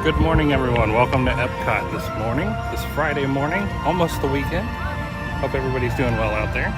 Good morning, everyone. Welcome to Epcot this morning, this Friday morning, almost the weekend. Hope everybody's doing well out there.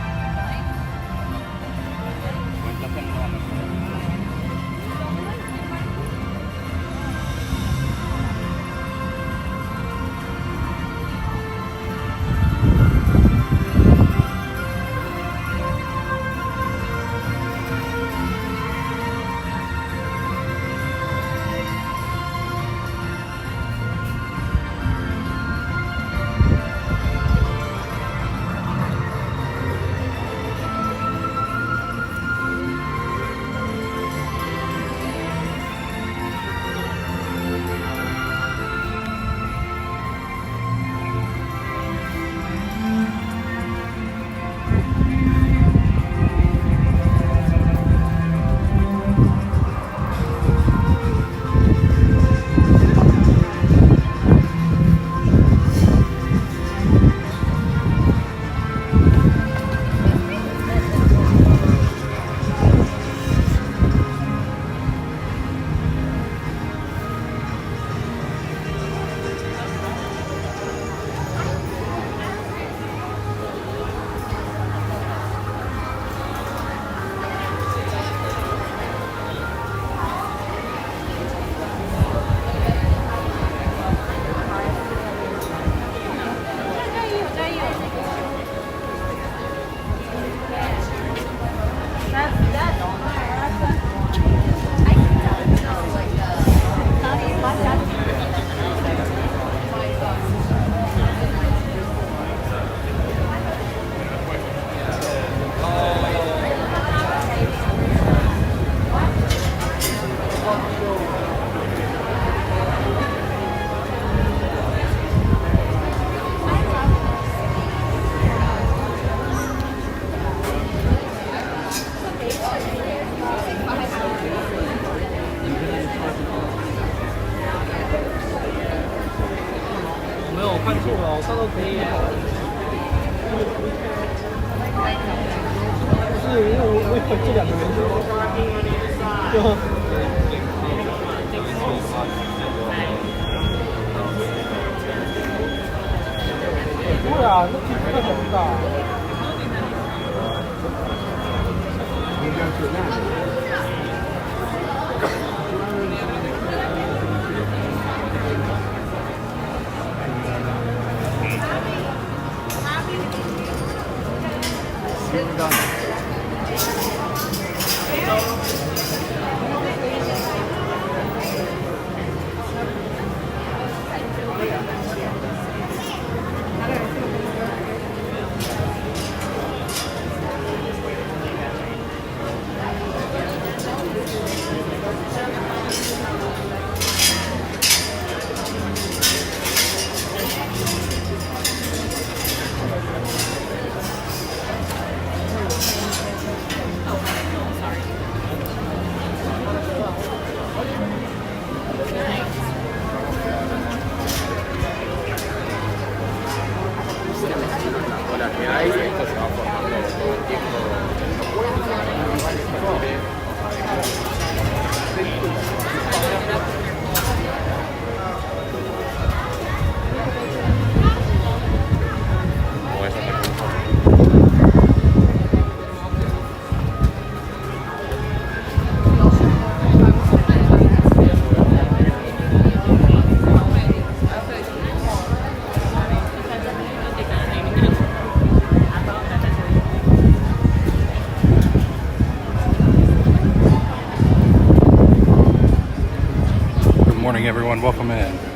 Everyone, welcome in.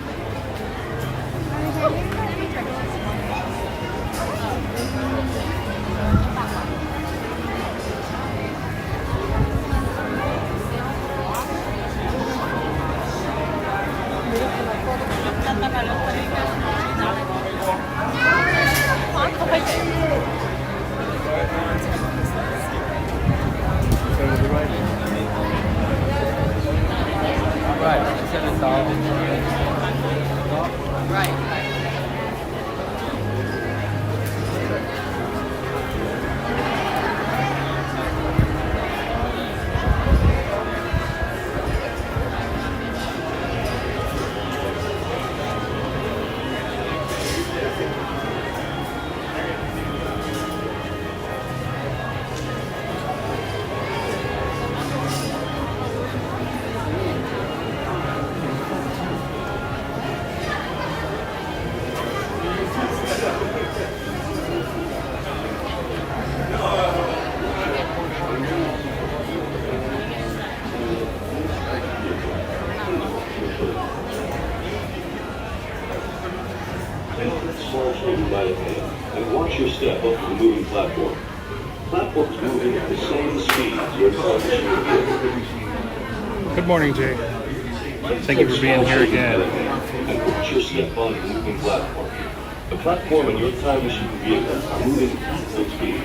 small children by the hand and watch your step up to the moving platform. Platforms moving at the same speed as your time machine. Good morning, Jay. Thank you for being here again. And watch your step on the moving platform. The platform and your time machine vehicle are moving at full speed.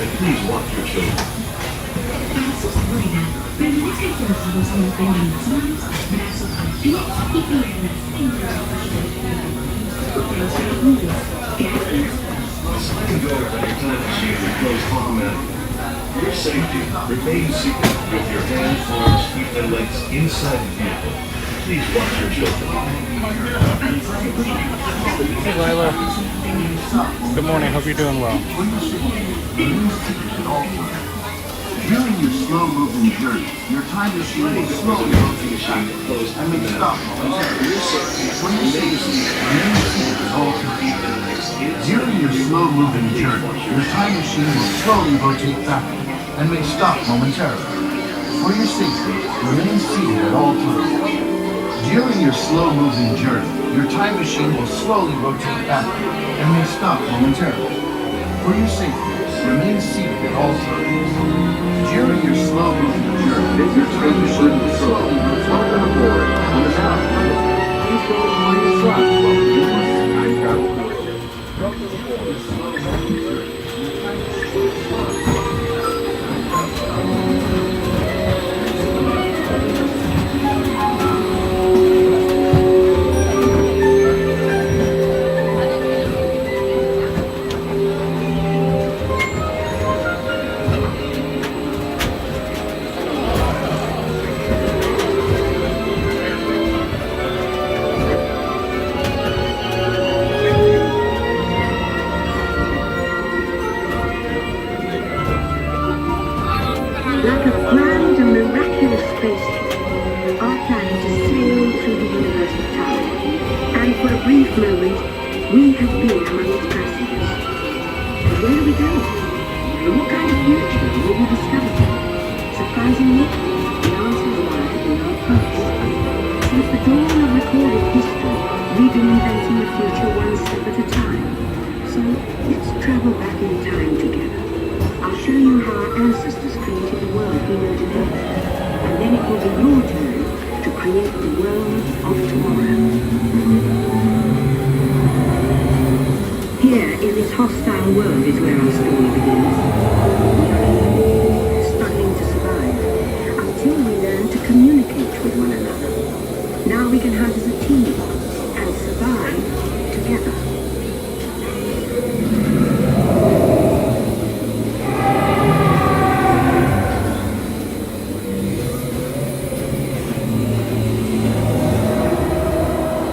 And please watch your children. The sliding door on your time machine will close automatically. For your safety, remain seated with your hands, arms, feet, and legs inside the vehicle. Please watch your children. Hey, Lila. Good morning. Hope you're doing well. During your slow-moving journey, your time machine will slowly rotate back and may stop momentarily. During your slow-moving journey, your time machine will slowly rotate back and may stop momentarily. For your safety, remain seated at all times. During your slow-moving journey, your time machine will slowly rotate back and may stop momentarily. For your safety, remain seated at all times. During your slow-moving journey, your time machine will slowly rotate back and may stop momentarily. Please go enjoy your slot while we do time travel. Welcome aboard the slow-moving journey. Your time machine will slowly like a grand and miraculous spaceship, our planet has sailed through the universe of time, and for a brief moment, we have been among its passengers. But where are we going? And what kind of future will we discover? Surprisingly, the answers lie in our past. Since the dawn of recorded history, we've been inventing the future one step at a time. So let's travel back in time together. I'll show you how our ancestors created the world we know today. And then it will be your turn to create the world of tomorrow. Here, in this hostile world, is where our story begins. Struggling to survive, until we learn to communicate with one another. Now we can hunt as a team, and survive together.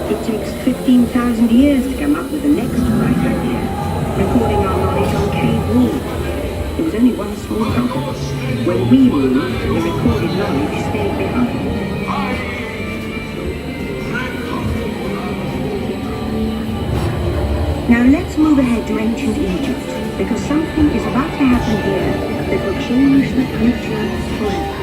It takes 15,000 years to come up with the next right idea, recording our knowledge on cave walls. There was only one small problem. When we moved, the recorded knowledge stayed behind. Now let's move ahead to ancient Egypt, because something is about to happen here that will change the future forever.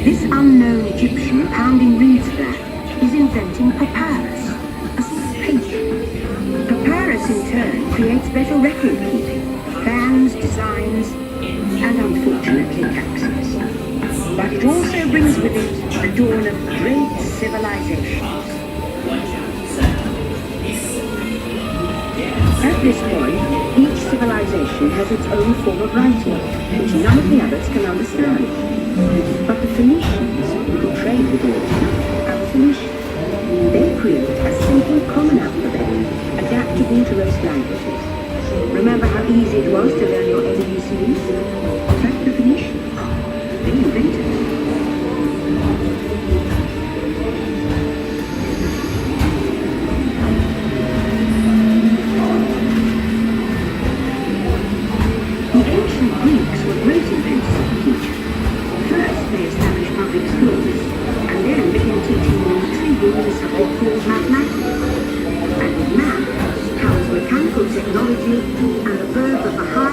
This unknown Egyptian pounding reeds there is inventing papyrus, a spaceship. Papyrus in turn creates better record keeping, plans, designs, and unfortunately access. But it also brings with it the dawn of great civilizations. At this point, each civilization has its own form of writing, which none of the others can understand. But the Phoenicians, who trade with all, are Phoenicians. They create a simple common alphabet, adaptable to most languages. Remember how easy it was to learn your ABCs? That's the Phoenicians. They invented it. The ancient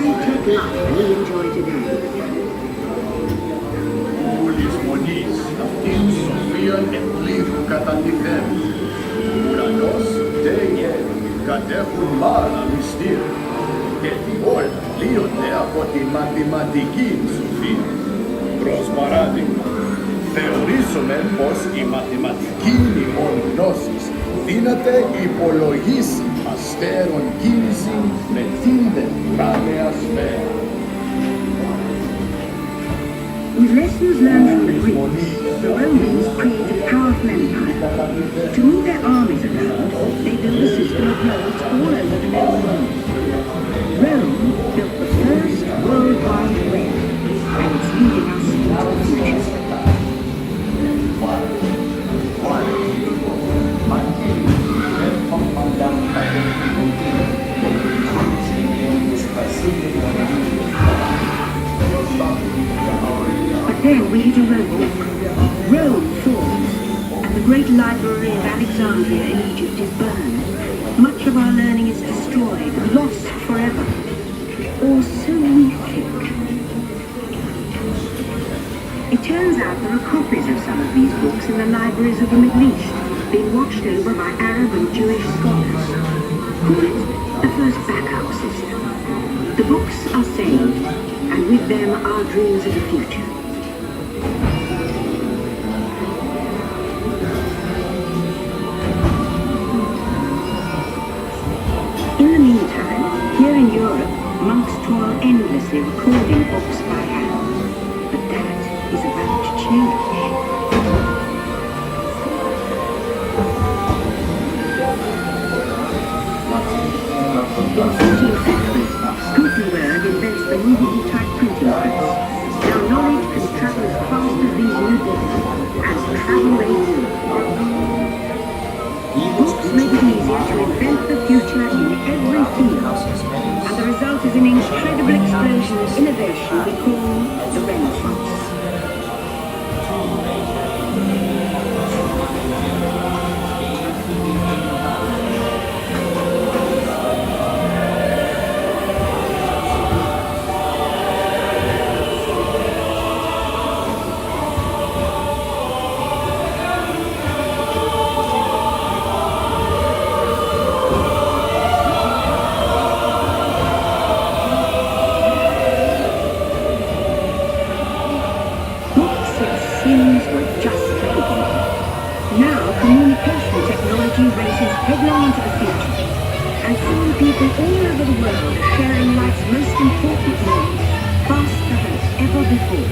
high-tech life we enjoy today. Ulis monis, naftin Sofian et liv katatifem. Kanos deye, kadehun mala mistir. Ketiol, liot neapoti mathematikin Sofia. Prosparadi. Θεωρήσομεν πως η μαθηματική λοιπόν γνώσης δύναται υπολογίσει αστέρων κίνηση με την ουράνια σφαίρα. With lessons learned from the Greeks, the Romans created a powerful empire. To move their armies around, they built a system of roads all over the known world. Rome built the first worldwide web, and it's leading us into the future. But then we hit a roadblock. Rome falls, and the great library of Alexandria in Egypt is burned. Much of our learning is destroyed, lost forever. Or so we think. It turns out there are copies of some of these books in the libraries of the Middle East, being watched over by Arab and Jewish scholars. Call it the first backup system. The books are saved, and with them our dreams of the future. In the meantime, here in Europe, monks toil endlessly recording books by hand. But that is about to change. In 14th century, Gutenberg invents the movable-type printing press. Now knowledge can travel as fast as these new books, as travel they will. Books make it easier to invent the future in every field, and the result is an incredible explosion of innovation we call the Renaissance. Races headlong into the future, and soon people all over the world are sharing life's most important news faster than ever before.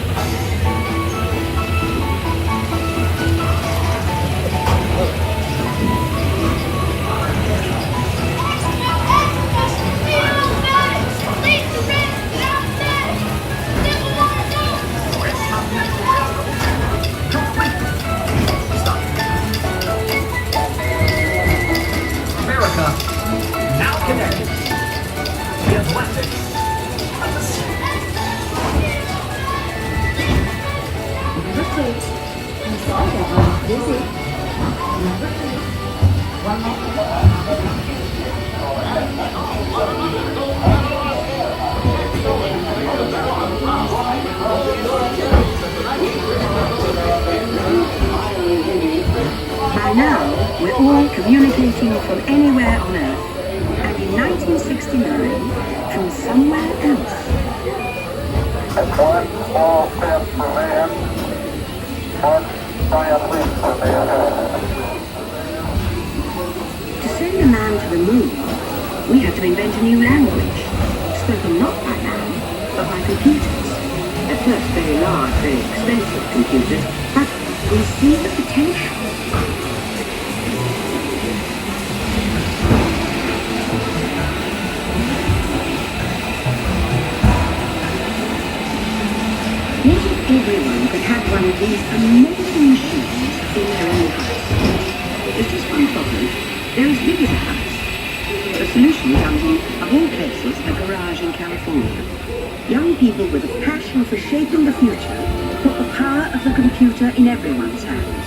Now connected. The Atlantic. By now, we're all communicating from anywhere on Earth, and in 1969, from somewhere else. One small step for man, one giant leap for mankind. To send a man to the moon, we had to invent a new language, spoken not by man, but by computers. At first very large, very expensive computers, but we see the potential. What if everyone could have one of these amazing machines in their own house? There's just one problem. They're as big as a house. The solution comes in, of all places, a garage in California. Young people with a passion for shaping the future put the power of the computer in everyone's hands.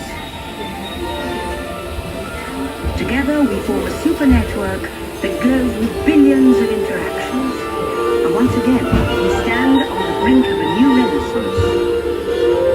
Together we form a super network that glows with billions of interactions. And once again, we stand on the brink of a new renaissance.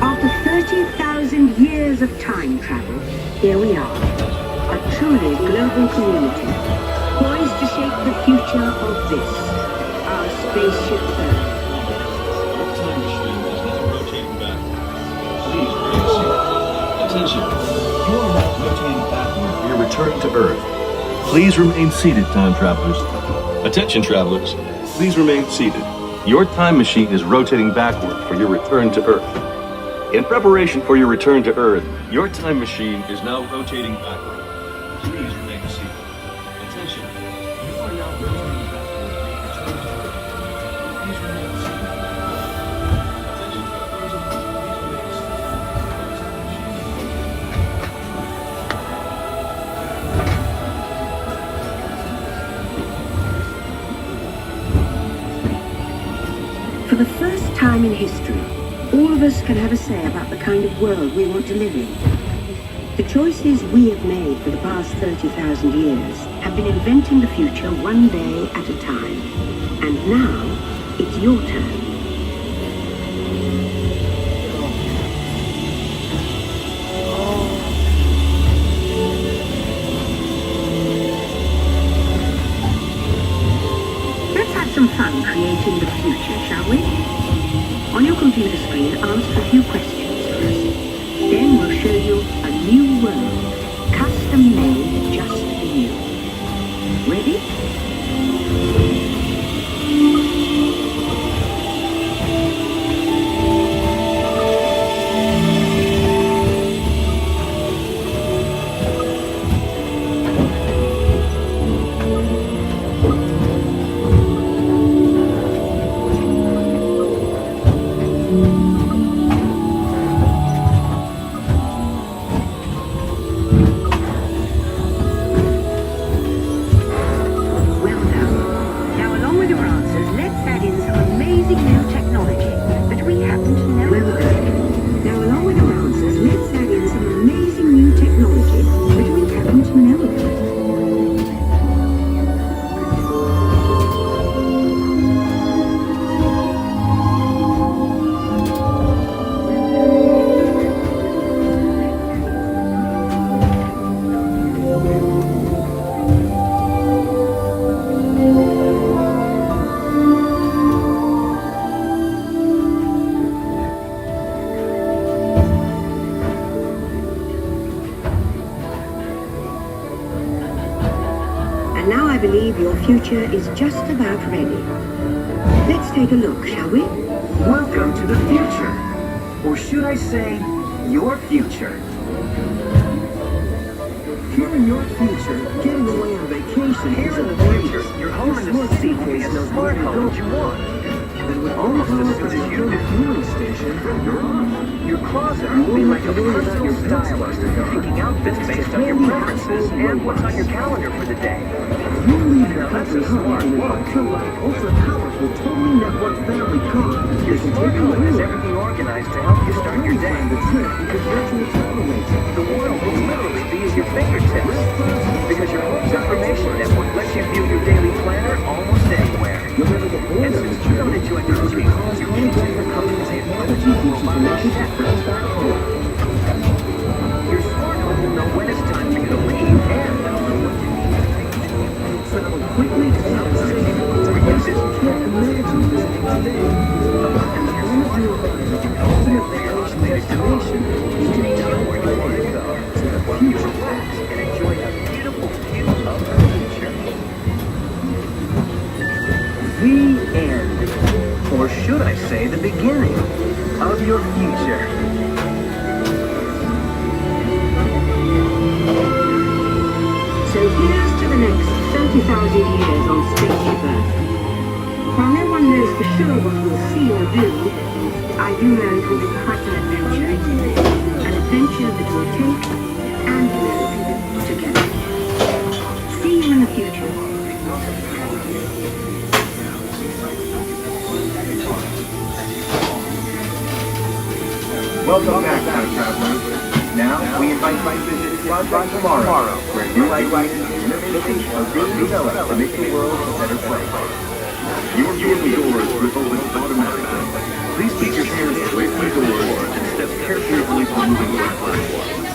After 30,000 years of time travel, here we are, a truly global community, poised to shape the future of this, our spaceship Earth. Your time machine is now rotating backward. Please remain seated. Attention. You are now rotating backward for your return to Earth. Please remain seated, time travelers. Attention, travelers. Please remain seated. Your time machine is rotating backward for your return to Earth. In preparation for your return to Earth, your time machine is now rotating backward. Please remain seated. Attention. You are now rotating backward for your return to Earth. Please remain seated. Attention, travelers. Please remain seated. For the first time in history, all of us can have a say about the kind of world we want to live in. The choices we have made for the past 30,000 years have been inventing the future one day at a time. And now, it's your turn. Let's have some fun creating the future, shall we? On your computer screen, answer a few questions first. Then we'll show you a new world, custom made just for you. Ready? I believe your future is just about ready. Let's take a look, shall we? Welcome to the future. Or should I say, your future. Here in your future, getting away on vacation Here is in a the breeze. future, your home in the city will be a smart home that you want. And with Almost all as the good as you the do. fueling station, you're off. Your closet will be like a personal stylist, picking outfits based on your preferences and what's on your calendar for the day. You leave your Now, that's country a home smart in an look. ultra-light, ultra-powerful, totally networked family car. Your They can smart take you home has anywhere. everything organized to help you start your day. The trip you could virtually travel agent. The world will literally be at your fingertips because your home's information network lets you view your daily planner almost anywhere. No matter the And boredom, since you don't enjoy your routine, your favorite companies and energy keeps you connected to friends back home. your smart home will know when it's time for you to leave and know what you need to take with you. Travel quickly to some city or places you can't imagine visiting today. And the only real value of your ultimate vacation destination is to tell where you want to go to the While you future. relax and enjoy a beautiful view of the future. The end, or should I say the beginning, of your future. So here's to the next 30,000 years on Spaceship Earth. While no one knows for sure what we'll see or do, I do know it will be quite an adventure. An adventure that will take and live together. See you in the future. Welcome back, time travelers. Now, we invite you to visit Project Tomorrow, where new ideas and innovations are being developed to make the world a better place. Your vehicle doors will open automatically. Please keep your hands away from the doors and step carefully from moving platforms.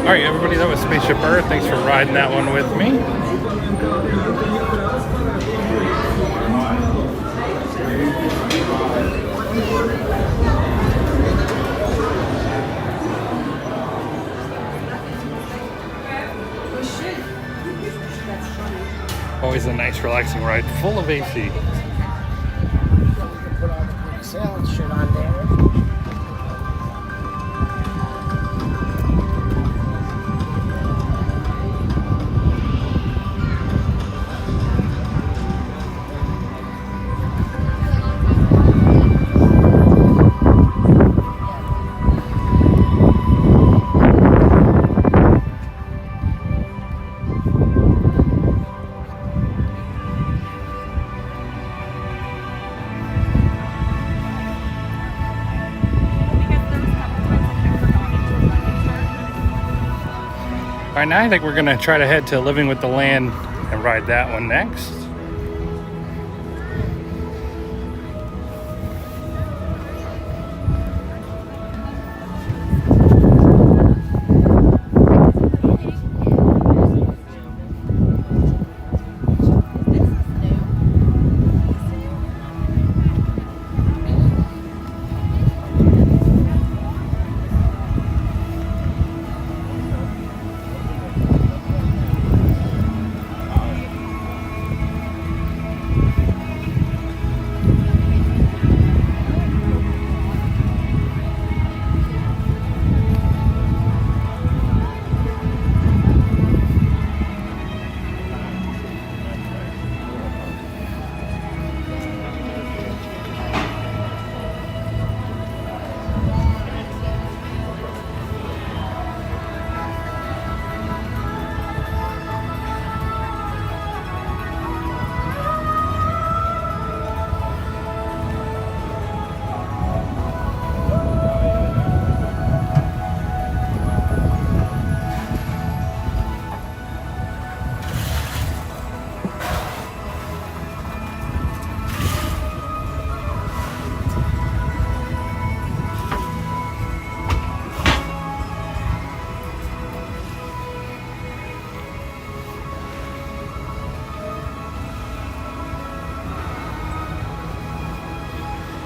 Alright, everybody, that was Spaceship Earth. Thanks for riding that one with me. Always a nice, relaxing ride, full of AC. Sales shirt on there. Alright, now I think we're going to try to head to Living with the Land and ride that one next.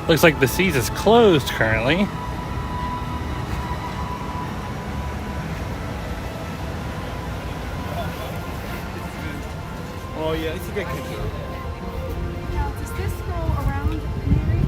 Looks like the seas is closed currently. Oh yeah, it's a good picture. Now, does this go around, Mary?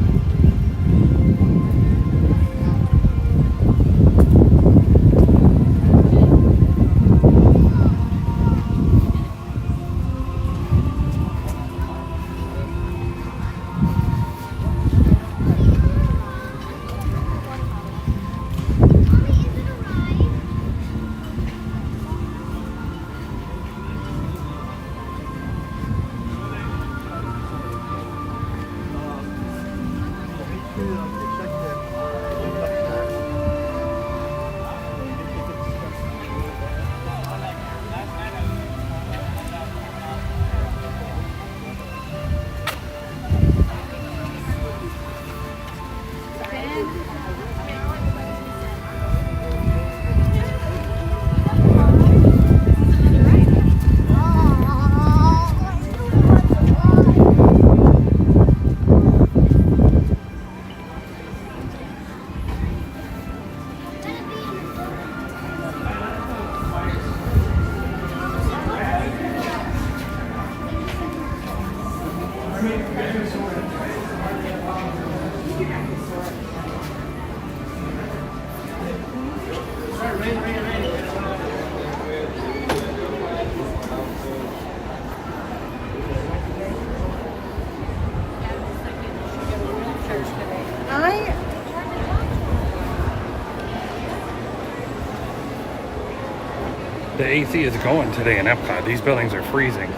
The AC is going today in Epcot. These buildings are freezing.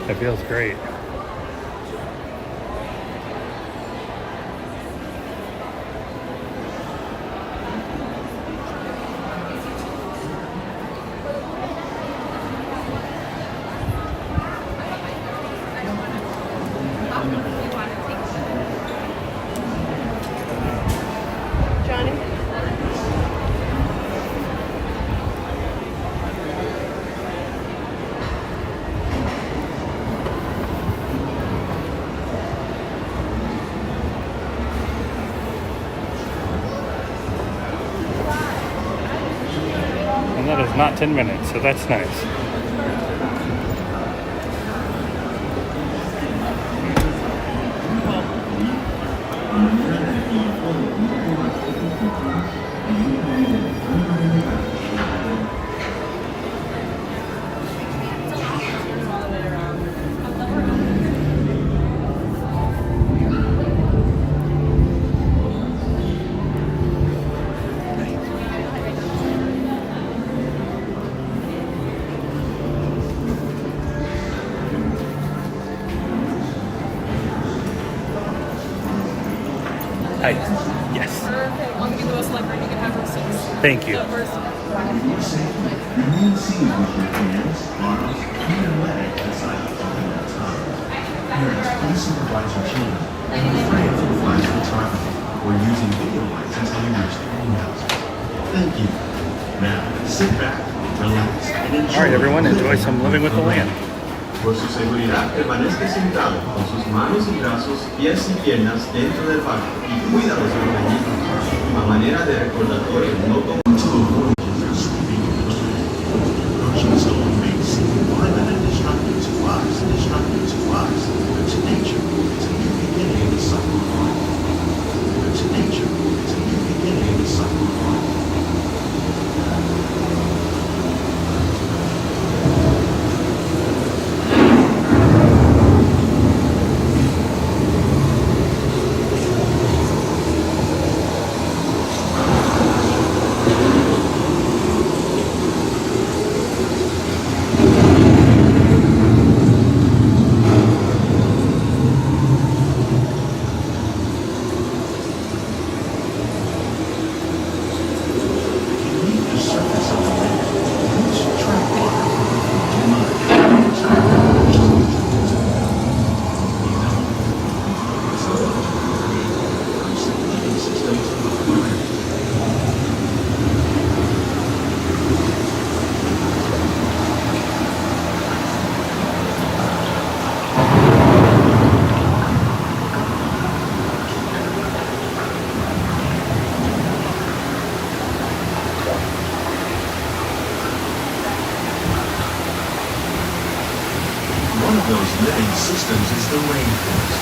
It feels great. That is not 10 minutes, so that's nice. Hi. Yes. Perfect. I'll give you the most like you can have receipts. Thank you. Remain seated with your hands, arms, feet, and legs inside the coconut tub. Parents, please supervise your children and refrain from flash photography or using video lights until you reach the greenhouse. Thank you. Now, sit back, relax, and enjoy. All right, everyone, enjoy some Living with the Land. Por su seguridad, permanezca sentado con sus manos y brazos, pies y piernas dentro del parque y cuida los organismos. A manera de recordatorio, no to avoid your sleeping in the approaching storm may seem violent and destructive to us, but to nature, it's a new beginning in the cycle of life. But to nature, it's a new beginning in the cycle of life. Those living systems is the rainforest,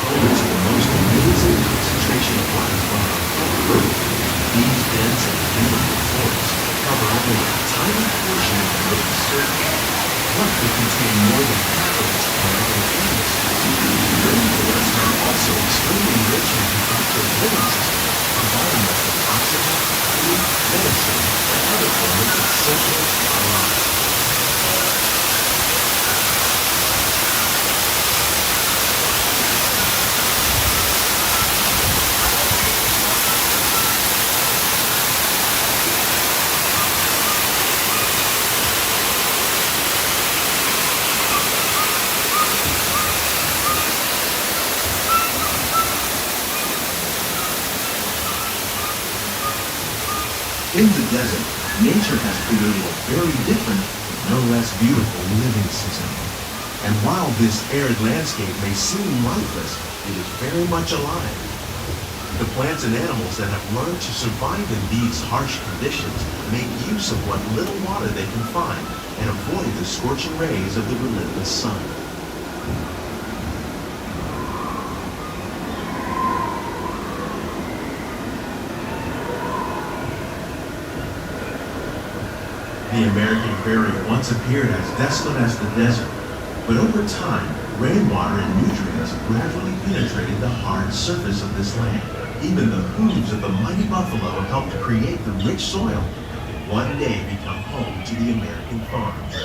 home to the most amazing concentration of wildlife on Earth. These dense and beautiful forests cover only a tiny portion of the Earth's surface. What could contain more than half of its plant and animal species? Rainforests are also extremely rich in productive living systems, providing us with oxygen, food, medicine, and other forms essential to our lives. In the desert, nature has created a very different, but no less beautiful living system. And while this arid landscape may seem lifeless, it is very much alive. The plants and animals that have learned to survive in these harsh conditions make use of what little water they can find and avoid the scorching rays of the relentless sun. The American prairie once appeared as desolate as the desert, but over time, rainwater and nutrients gradually penetrated the hard surface of this land. Even the hooves of the mighty buffalo helped create the rich soil. one day become home to the American farms.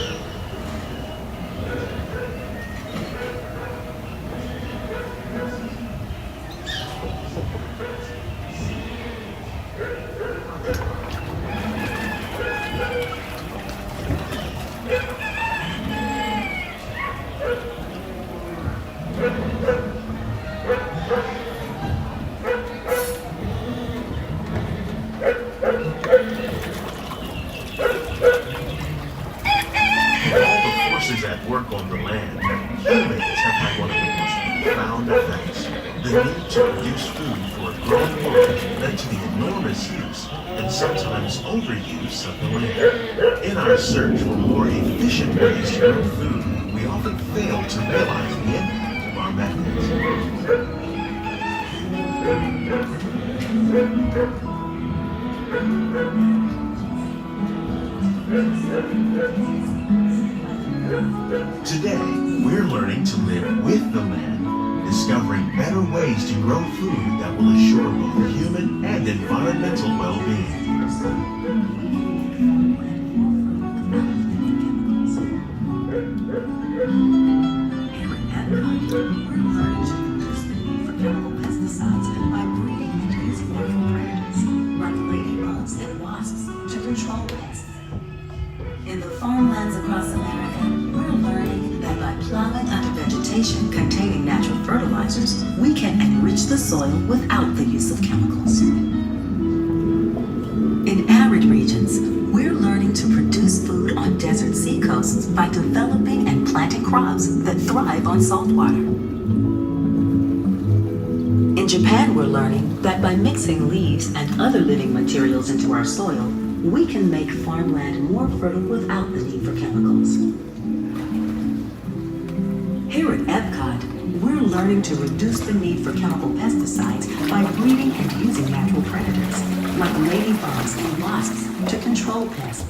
At work on the land, humans have had one of the most profound effects. The need to produce food for a growing world led to the enormous use and sometimes overuse of the land. In our search for more efficient ways to grow food, we often fail to realize the impact of our methods. Today, we're learning to live with the land, discovering better ways to grow food that will assure both human and environmental well-being. Here at Epcot, we're learning to reduce the need for chemical pesticides by breeding and using natural predators, like ladybugs and wasps, to control pests. In the farmlands across America, we're learning that by plowing under vegetation containing natural fertilizers, we can enrich the soil without the use of chemicals. In arid regions, we're learning to produce food on desert seacoasts by developing and planting crops that thrive on salt water. In Japan, we're learning that by mixing leaves and other living materials into our soil, we can make farmland more fertile without the need for chemicals. Here at Epcot, we're learning to reduce the need for chemical pesticides by breeding and using natural predators, like ladybugs and wasps, to control pests.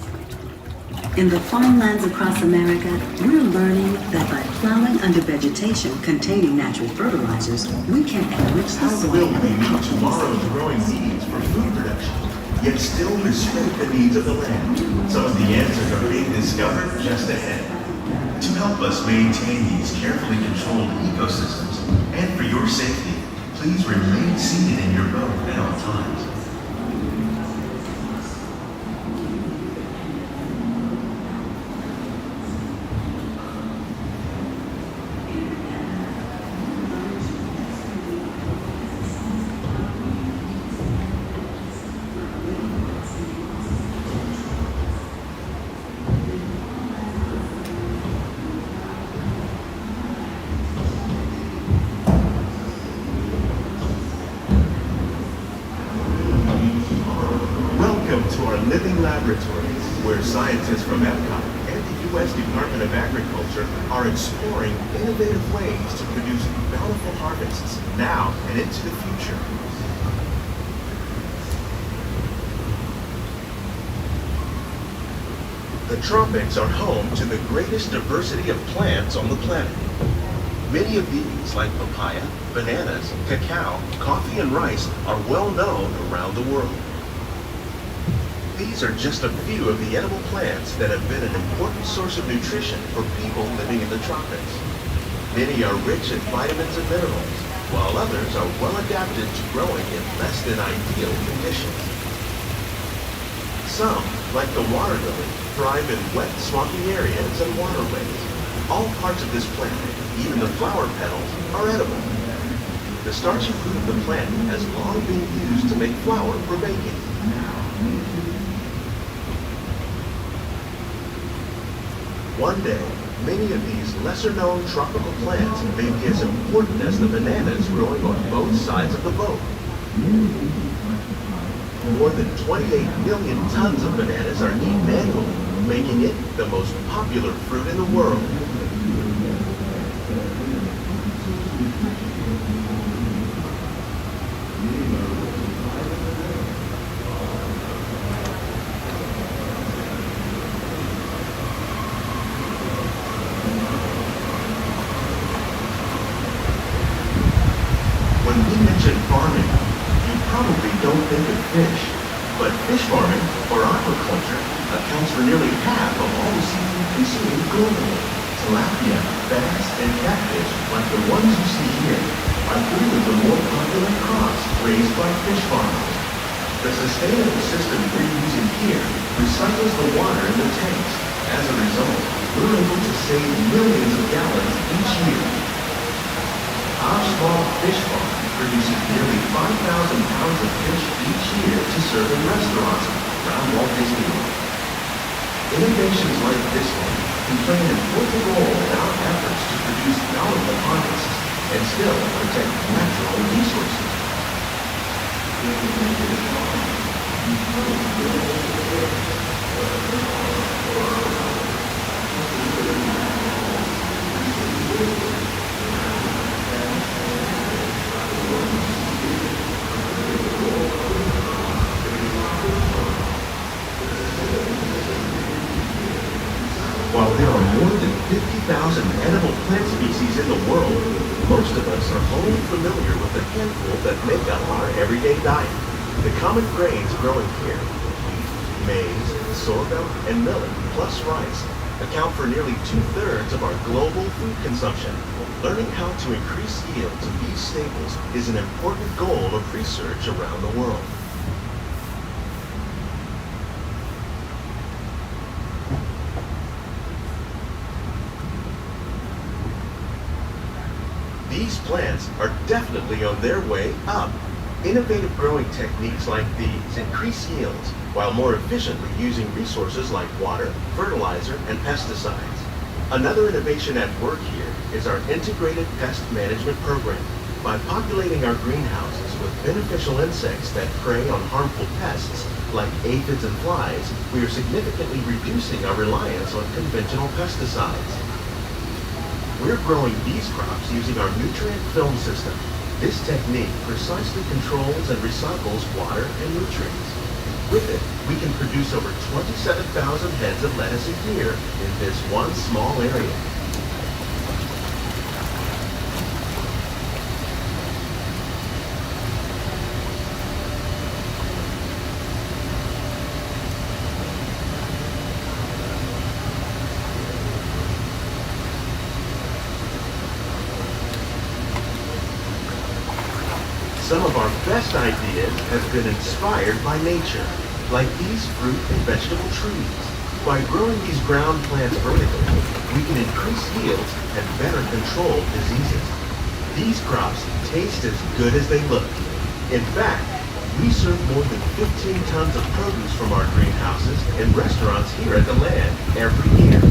In the farmlands across America, we're learning that by plowing under vegetation containing natural fertilizers, we can enrich the soil. How will we meet tomorrow's growing needs for food production, yet still respect the needs of the land? Some of the answers are being discovered just ahead. To help us maintain these carefully controlled ecosystems, and for your safety, please remain seated in your boat at all times. Laboratories, where scientists from Epcot and the U.S. Department of Agriculture are exploring innovative ways to produce bountiful harvests now and into the future. The tropics are home to the greatest diversity of plants on the planet. Many of these, like papaya, bananas, cacao, coffee, and rice, are well known around the world. These are just a few of the edible plants that have been an important source of nutrition for people living in the tropics. Many are rich in vitamins and minerals, while others are well adapted to growing in less than ideal conditions. Some, like the water lily, thrive in wet, swampy areas and waterways. All parts of this plant, even the flower petals, are edible. The starchy fruit of the plant has long been used to make flour for baking. One day, many of these lesser-known tropical plants may be as important as the bananas growing on both sides of the boat. More than 28 million tons of bananas are eaten annually, making it the most popular fruit in the world. When we mention farming, you probably don't think of fish, but fish farming, or aquaculture, nearly half of all the seafood consumed globally. Tilapia, bass, and catfish, like the ones you see here, are 3 of the more popular crops raised by fish farmers. The sustainable system we're using here recycles the water in the tanks. As a result, we're able to save millions of gallons each year. Our small fish farm produces nearly 5,000 pounds of fish each year to serve in restaurants around Walt Disney World. Innovations like this one can play an important role in our efforts to produce bountiful harvests and still protect natural resources. While there are more than 50,000 edible plant species in the world, most of us are only familiar with the handful that make up our everyday diet. The common grains growing here, wheat, maize, sorghum, and millet, plus rice, account for nearly 2/3 of our global food consumption. Learning how to increase yields of these staples is an important goal of research around the world. These plants are definitely on their way up. Innovative growing techniques like these increase yields while more efficiently using resources like water, fertilizer, and pesticides. Another innovation at work here is our integrated pest management program. By populating our greenhouses with beneficial insects that prey on harmful pests like aphids and flies, we are significantly reducing our reliance on conventional pesticides. We're growing these crops using our nutrient film system. This technique precisely controls and recycles water and nutrients. With it, we can produce over 27,000 heads of lettuce a year in this one small area. Some of our best ideas have been inspired by nature, like these fruit and vegetable trees. By growing these ground plants vertically, we can increase yields and better control diseases. These crops taste as good as they look. In fact, we serve more than 15 tons of produce from our greenhouses in restaurants here at the land every year.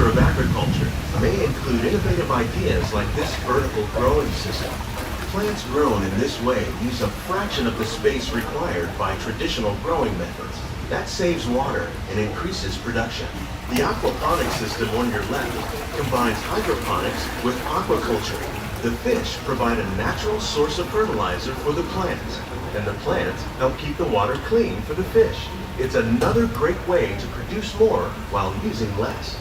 Of agriculture may include innovative ideas like this vertical growing system. Plants grown in this way use a fraction of the space required by traditional growing methods. That saves water and increases production. The aquaponics system on your left combines hydroponics with aquaculture. The fish provide a natural source of fertilizer for the plants, and the plants help keep the water clean for the fish. It's another great way to produce more while using less.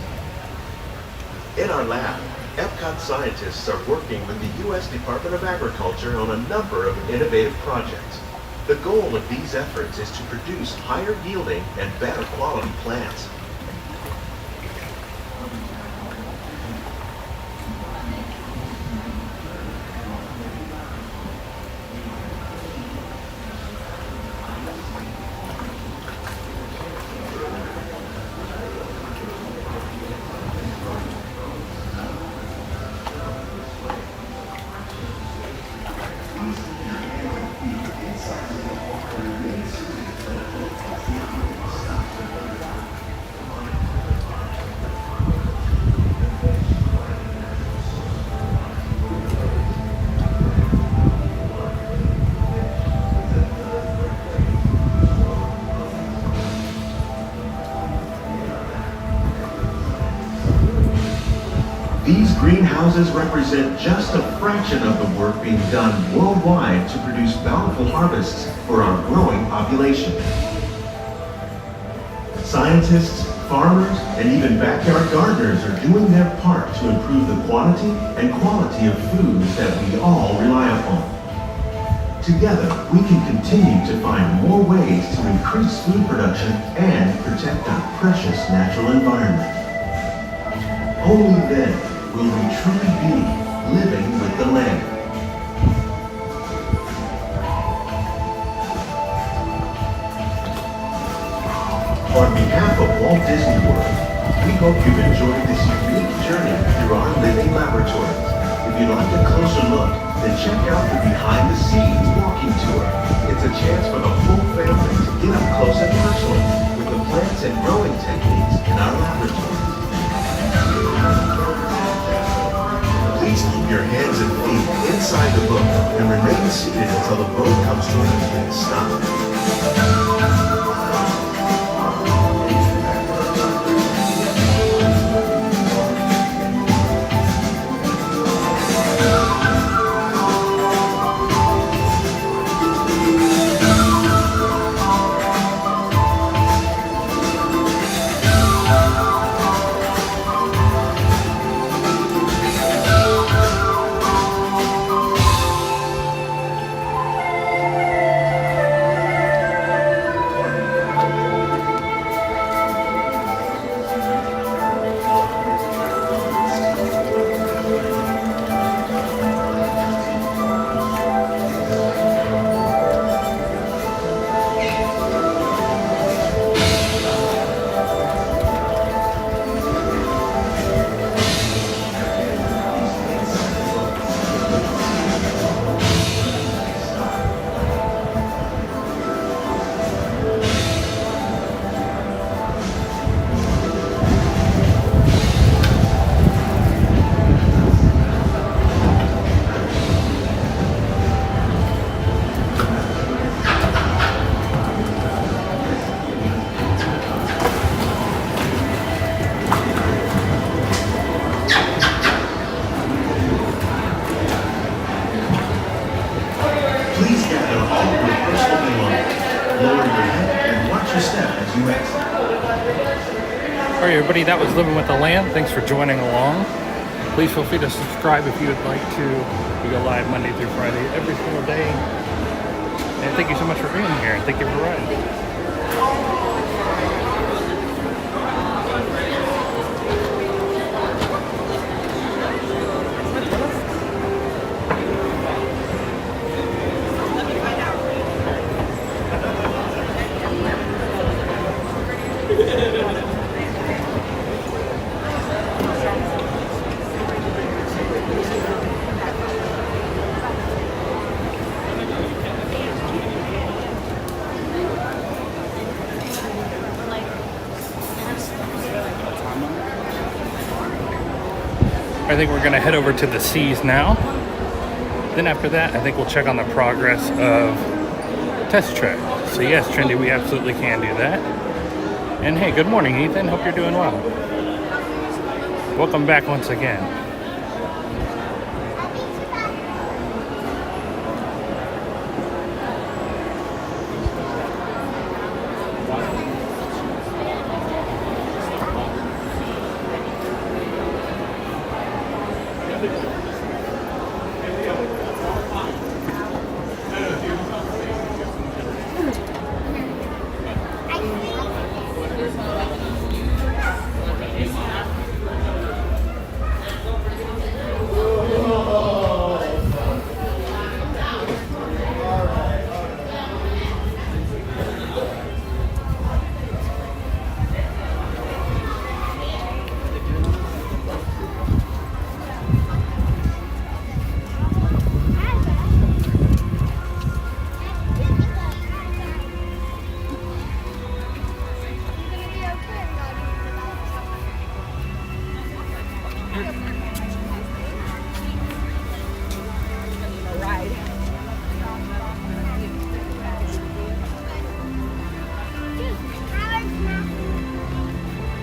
In our lab, Epcot scientists are working with the U.S. Department of Agriculture on a number of innovative projects. The goal of these efforts is to produce higher yielding and better quality plants. greenhouses represent just a fraction of the work being done worldwide to produce bountiful harvests for our growing population. Scientists, farmers, and even backyard gardeners are doing their part to improve the quantity and quality of foods that we all rely upon. Together, we can continue to find more ways to increase food production and protect our precious natural environment. Only then will we truly be living with the land. On behalf of Walt Disney World, we hope you've enjoyed this unique journey through our living laboratories. If you'd like a closer look, then check out the behind-the-scenes walking tour. It's a chance for the whole family to get up close and personal with the plants and growing techniques in our laboratories. Please keep your hands and feet inside the boat and remain seated until the boat comes to a complete stop. Alright everybody, that was Living with the Land. Thanks for joining along. Please feel free to subscribe if you would like to. We go live Monday through Friday every single day. And thank you so much for being here, and thank you for riding. I think we're gonna head over to the seas now. Then after that, I think we'll check on the progress of Test Track. So yes, Trendy, we absolutely can do that. And hey, good morning, Ethan. Hope you're doing well. Welcome back once again.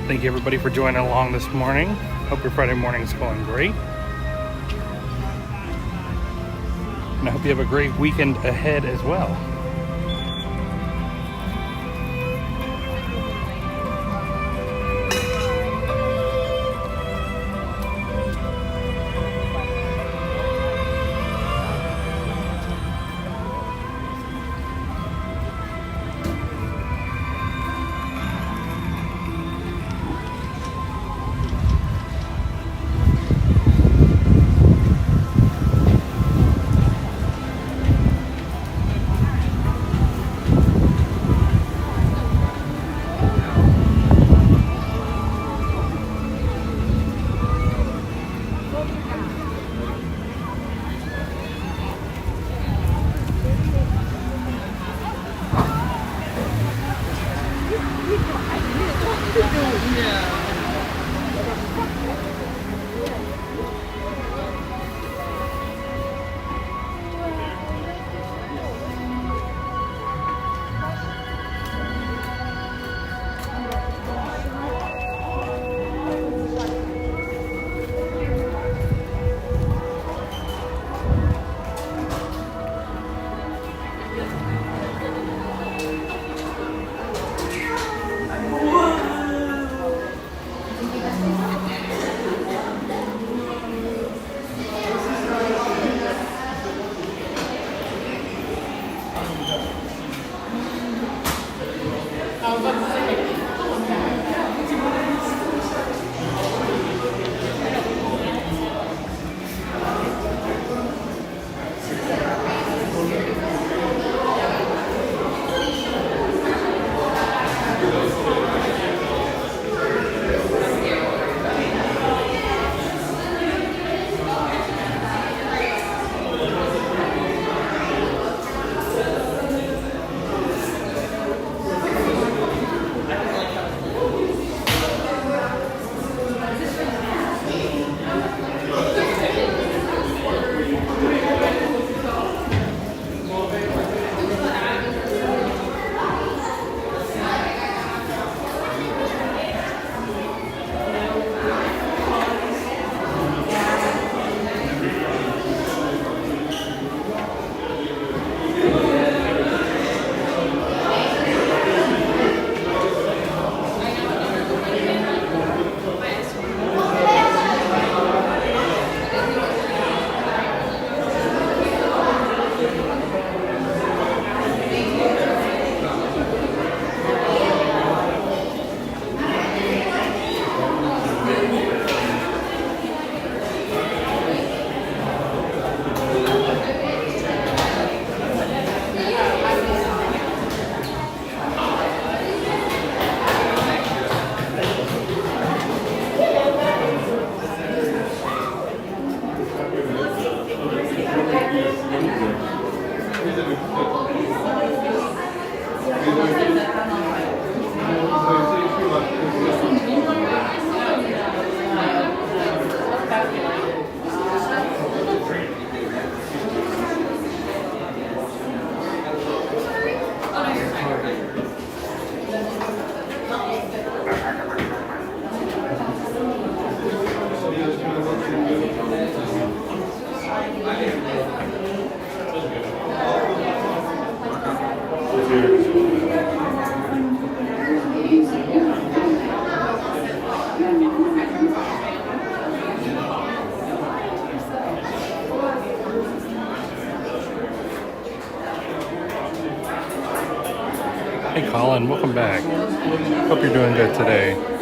Thank you everybody for joining along this morning. Hope your Friday morning is going great. And I hope you have a great weekend ahead as well. Hey Colin, welcome back. Hope you're doing good today.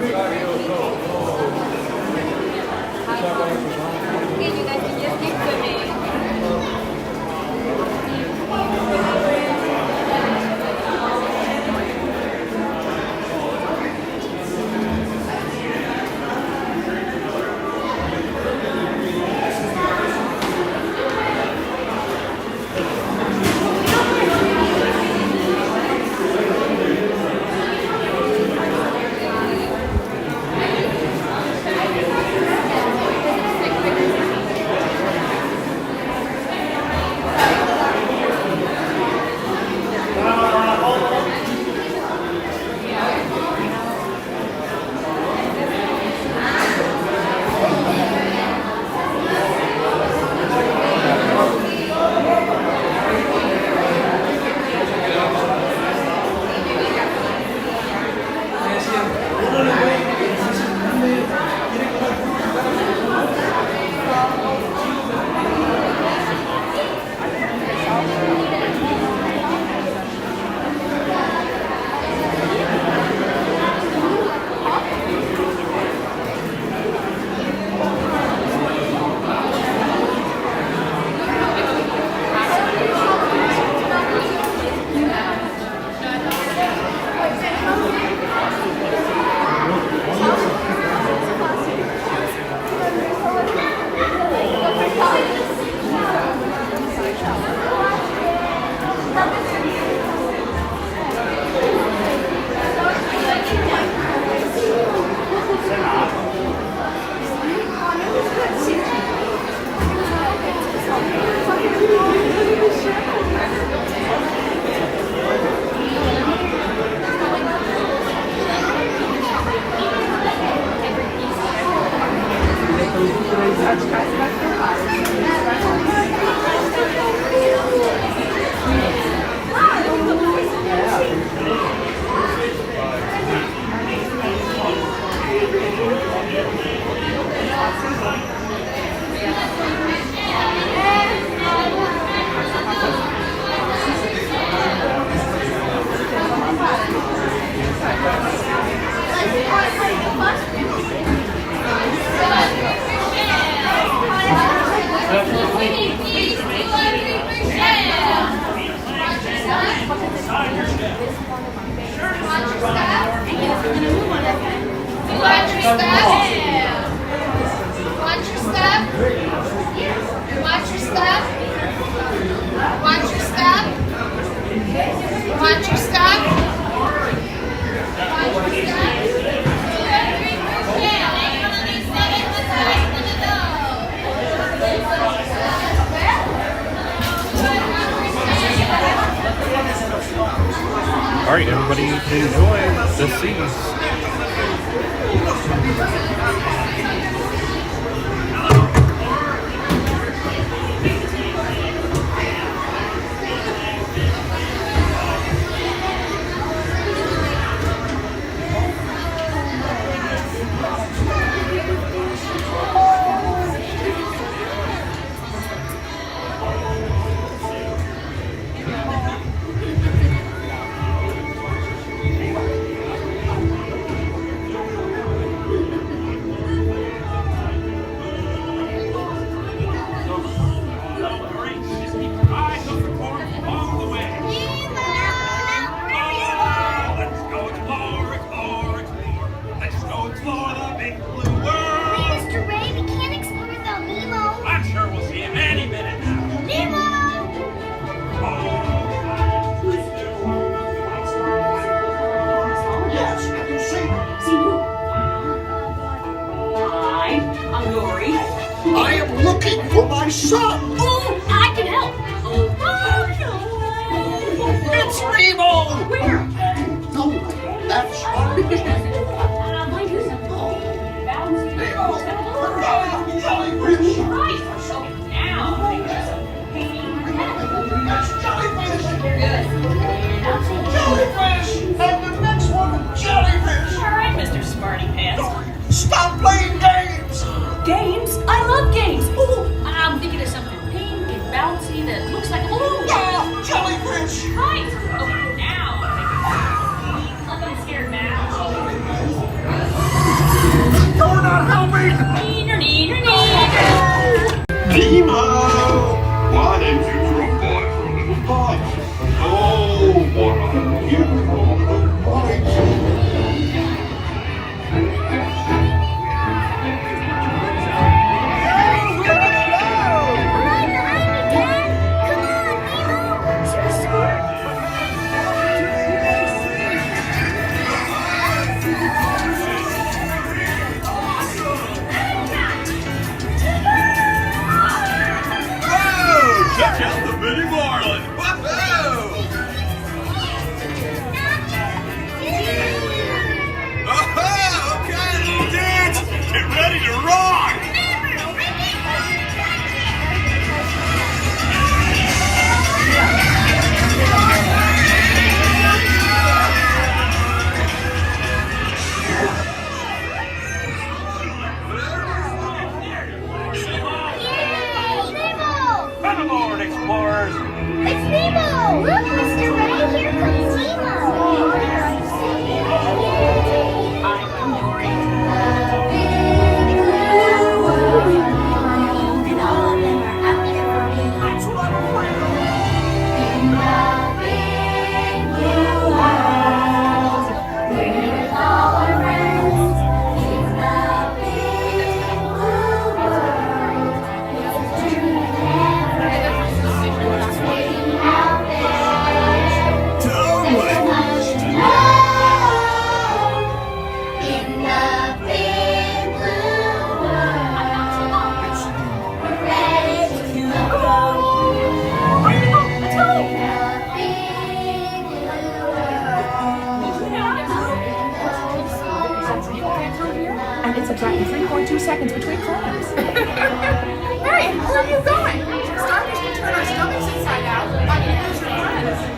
you guys can just keep swimming. All right, everybody, enjoy the seas. I am looking for my son! Oh, I can help! It's Nemo! Where? No, that's not it. Nemo! Jellyfish! Right, so now That's jellyfish! Jellyfish! And the next one, jellyfish! Alright, Mr. Smarty Pants. Stop playing games! Games? I love games! Oh, I'm thinking of something pink and bouncy that looks like a balloon. Ah, jellyfish! Right! Okay, now I'm scared now. And it's subtracting 3.2 seconds between clams. Hey, where are you going? Starfish can turn our stomachs inside out by eating as your friends.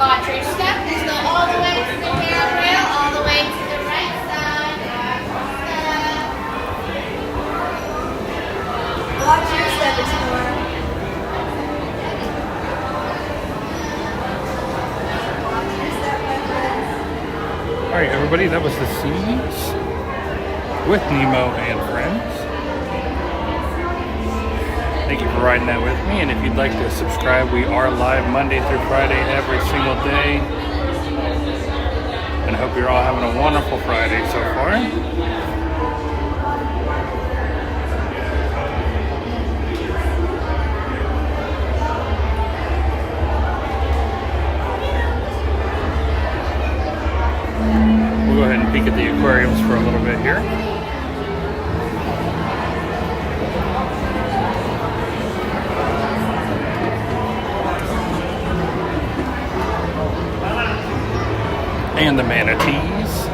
Watch your step. Just go all the way to the handrail, all the way to the right side. Watch your step, Explorer. Alright, everybody, that was the Seas with Nemo and Friends. Thank you for riding that with me, and if you'd like to subscribe, we are live Monday through Friday every single day. And I hope you're all having a wonderful Friday so far. We'll go ahead and peek at the aquariums for a little bit here. And the manatees.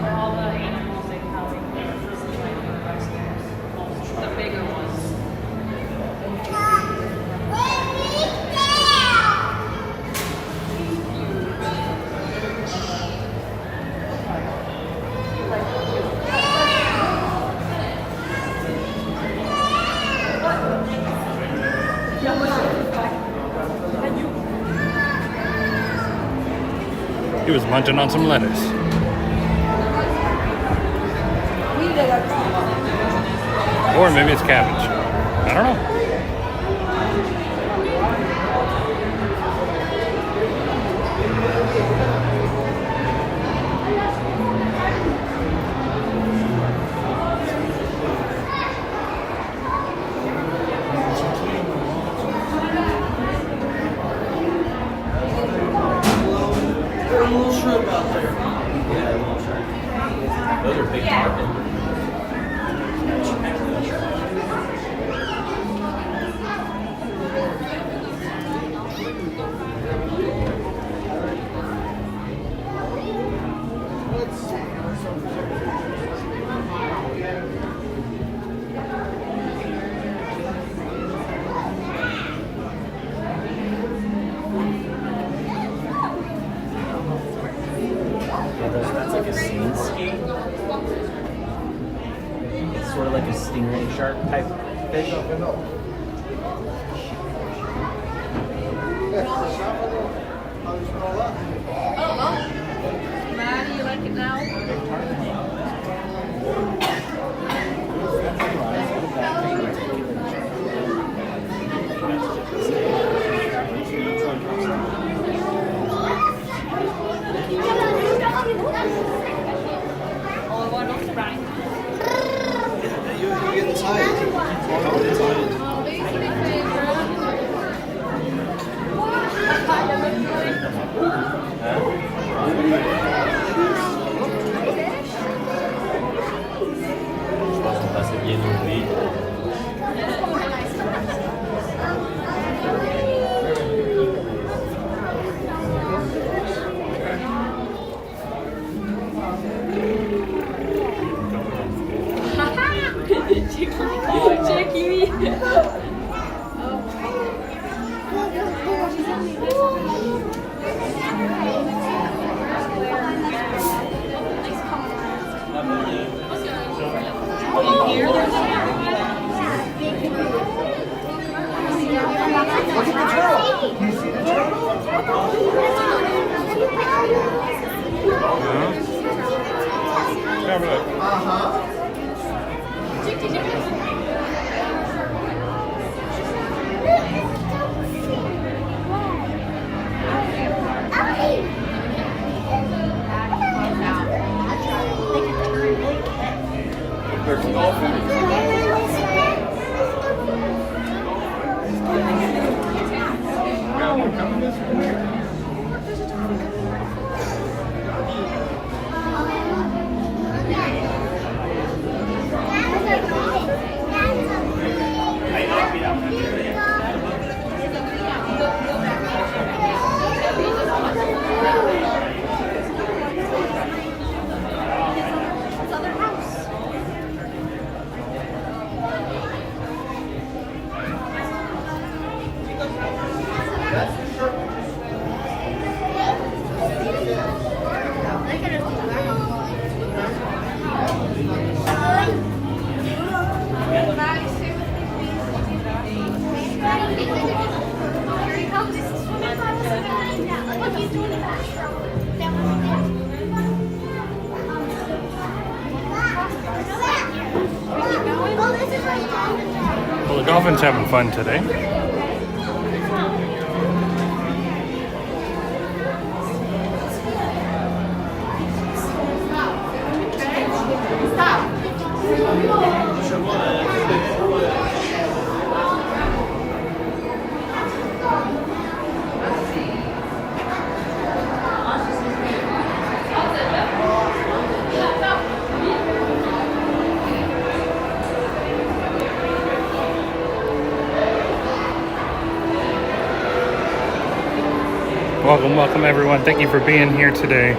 All the animals they probably the bigger ones. He was munching on some lettuce. Or maybe it's cabbage. I don't know. There's a little shrimp out there. Yeah, a little shrimp. Those are big tarpon. That's like a sand skate. It's sort of like a stingray shark type fish. Oh, well. Matt, do you like it now? You're getting tired. have a look. There's dolphins. Well, the dolphin's having fun today. Welcome, welcome everyone. Thank you for being here today.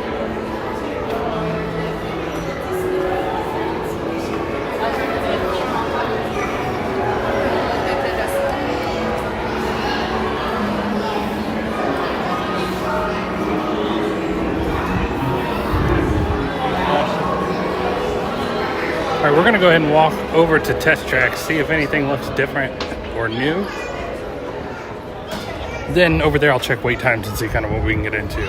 All right, we're gonna go ahead and walk over to Test Track, see if anything looks different or new. Then over there I'll check wait times and see kind of what we can get into.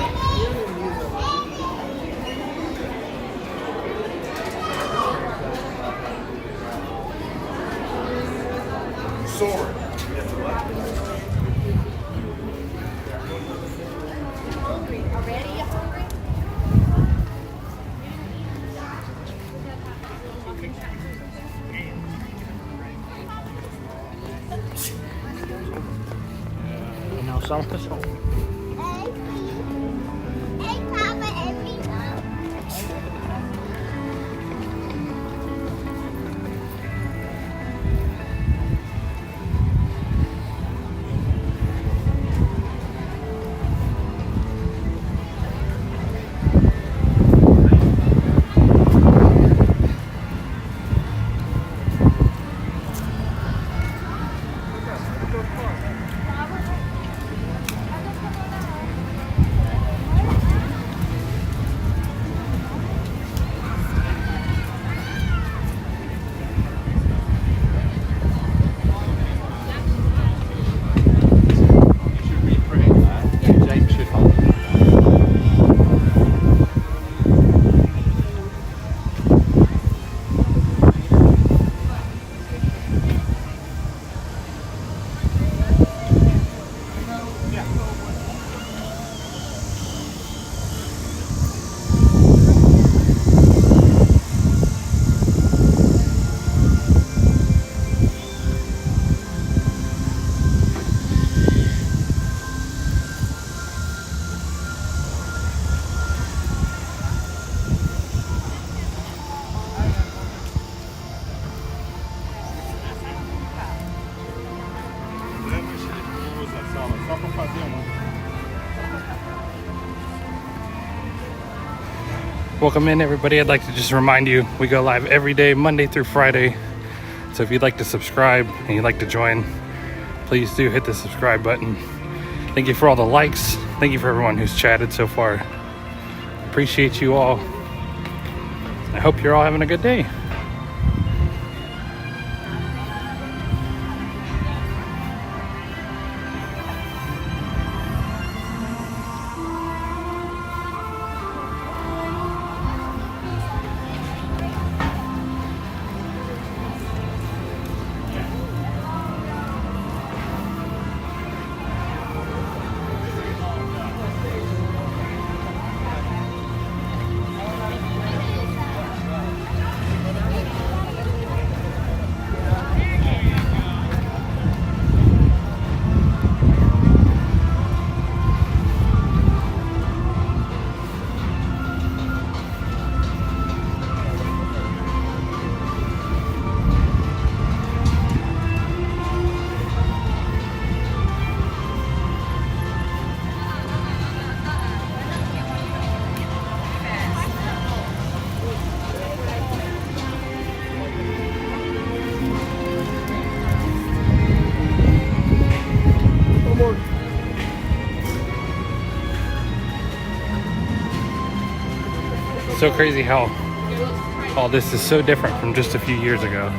Sword. Something. Welcome in everybody. I'd like to just remind you, we go live every day, Monday through Friday. So if you'd like to subscribe and you'd like to join, please do hit the subscribe button. Thank you for all the likes. Thank you for everyone who's chatted so far. Appreciate you all. I hope you're all having a good day. So crazy how all this is so different from just a few years ago.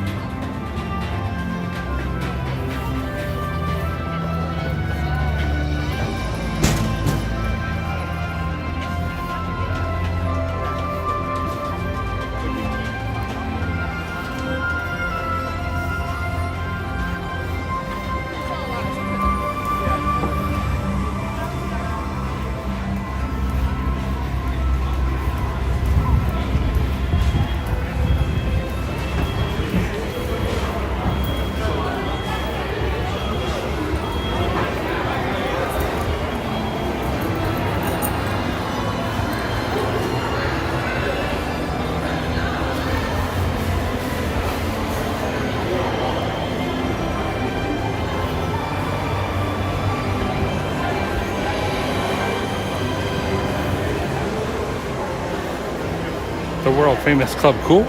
The world famous Club Cool.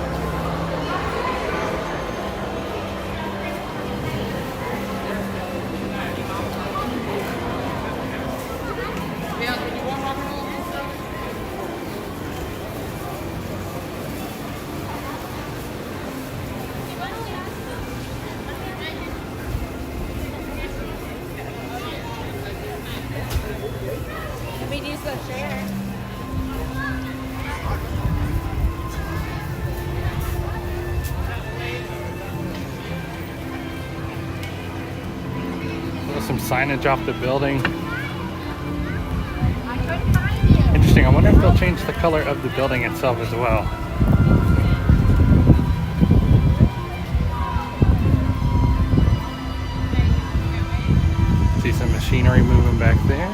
We do so share. Some signage off the building. Interesting. I wonder if they'll change the color of the building itself as well. See some machinery moving back there.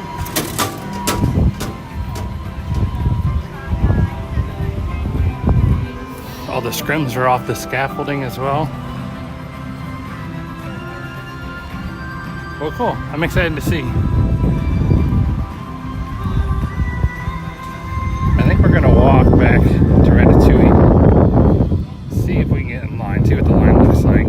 All the scrims are off the scaffolding as well. Well, cool. I'm excited to see. I think we're going to walk back to Ratatouille. See if we can get in line, see what the line looks like.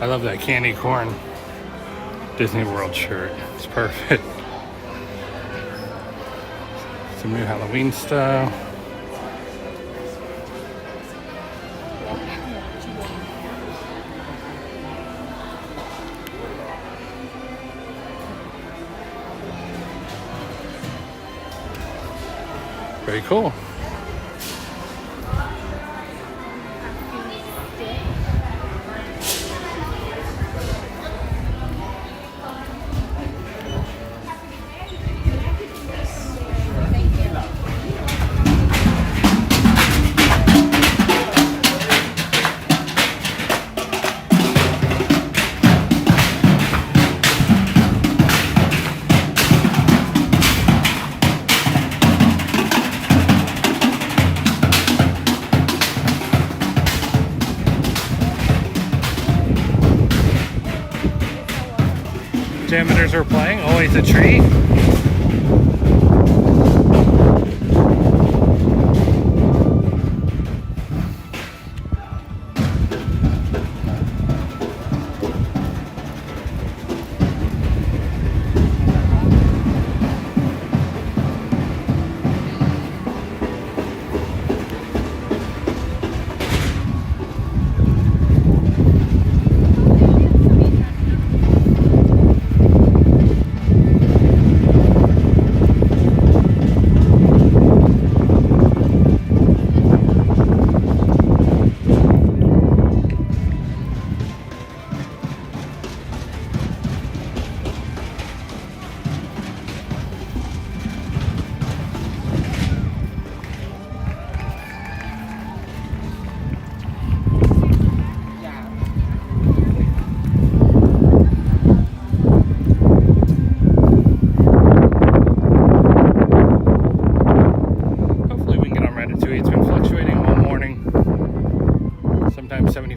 I love that candy corn Disney World shirt. It's perfect. Some new Halloween stuff. Very cool. Jammers are playing, always a treat.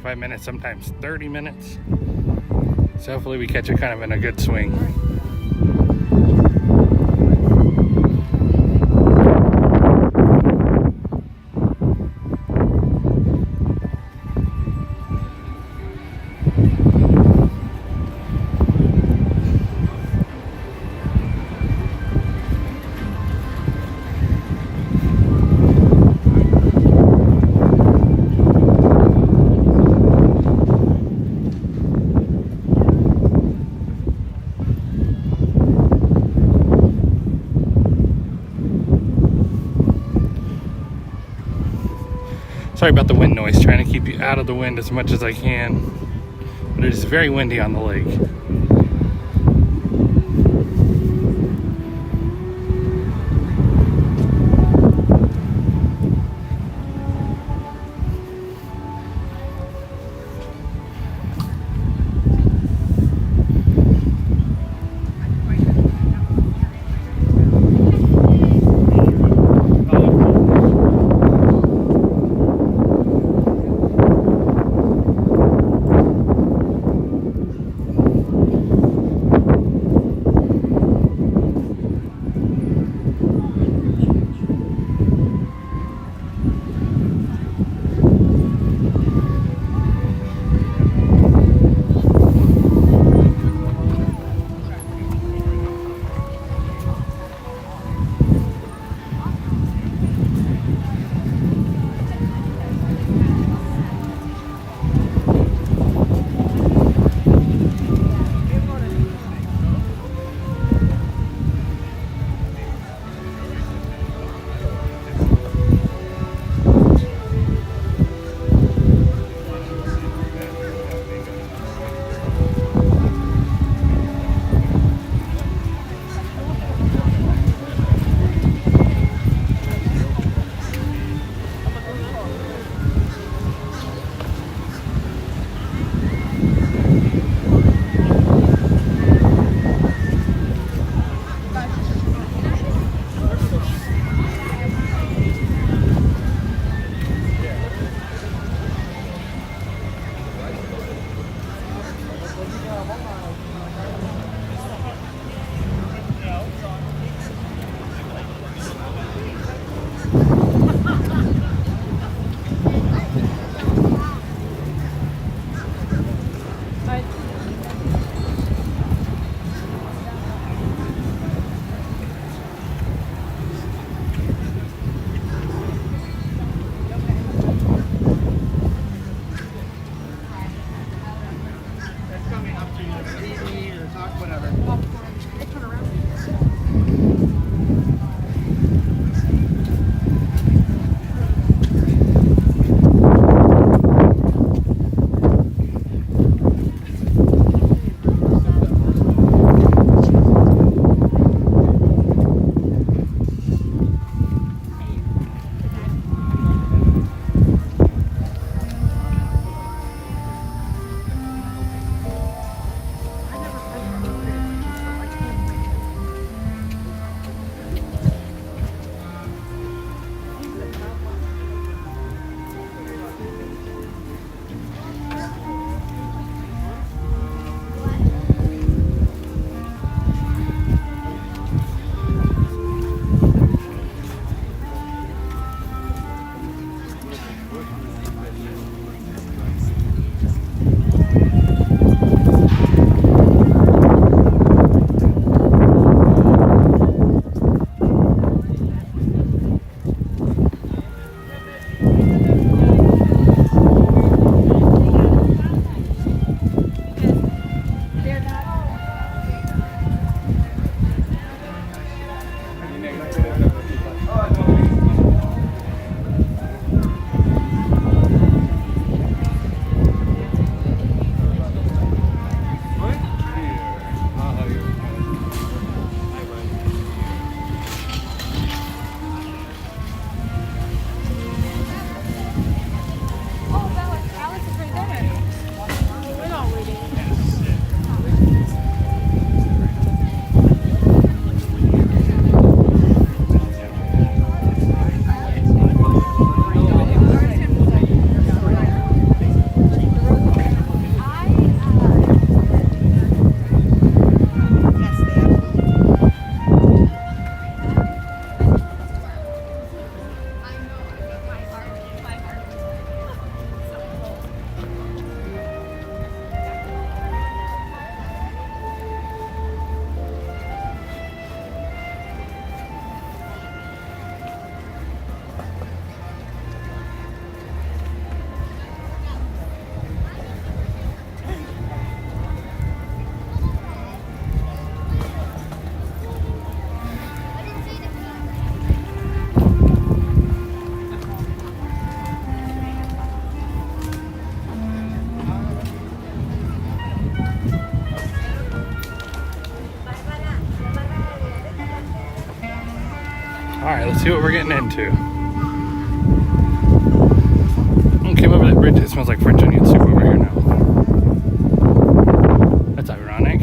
25 minutes, sometimes 30 minutes. So hopefully we catch it kind of in a good swing. Sorry about the wind noise, trying to keep you out of the wind as much as I can. But it is very windy on the lake. see what we're getting into. Came over that bridge. It smells like French onion soup over here now. That's ironic.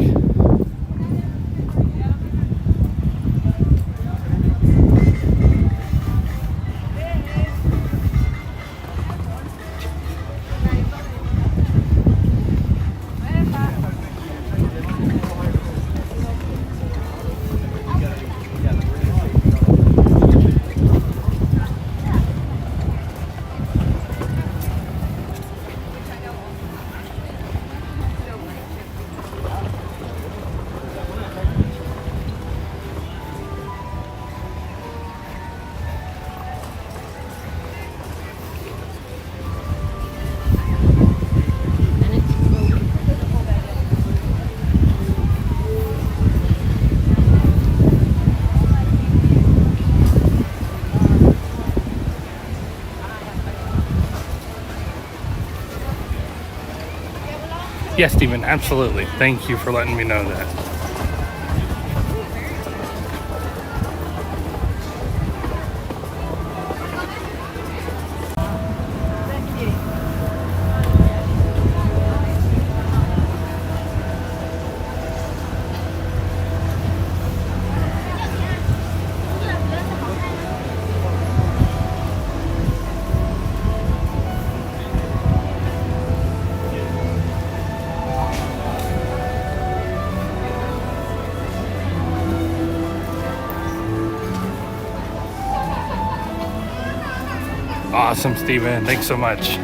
Yes, Stephen, absolutely. Thank you for letting me know that. Awesome, Steven. Thanks so much.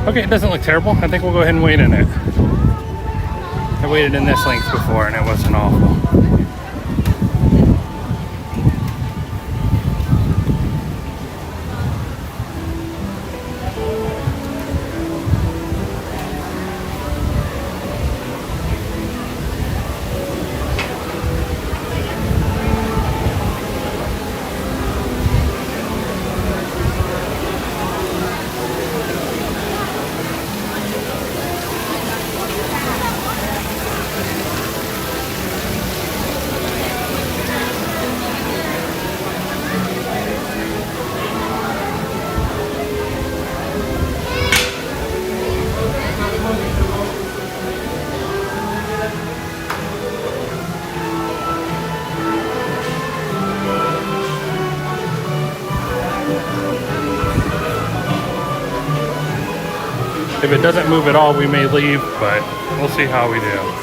Okay, it doesn't look terrible. I think we'll go ahead and wait in it. I waited in this length before and it wasn't awful. If it doesn't move at all, we may leave, but we'll see how we do.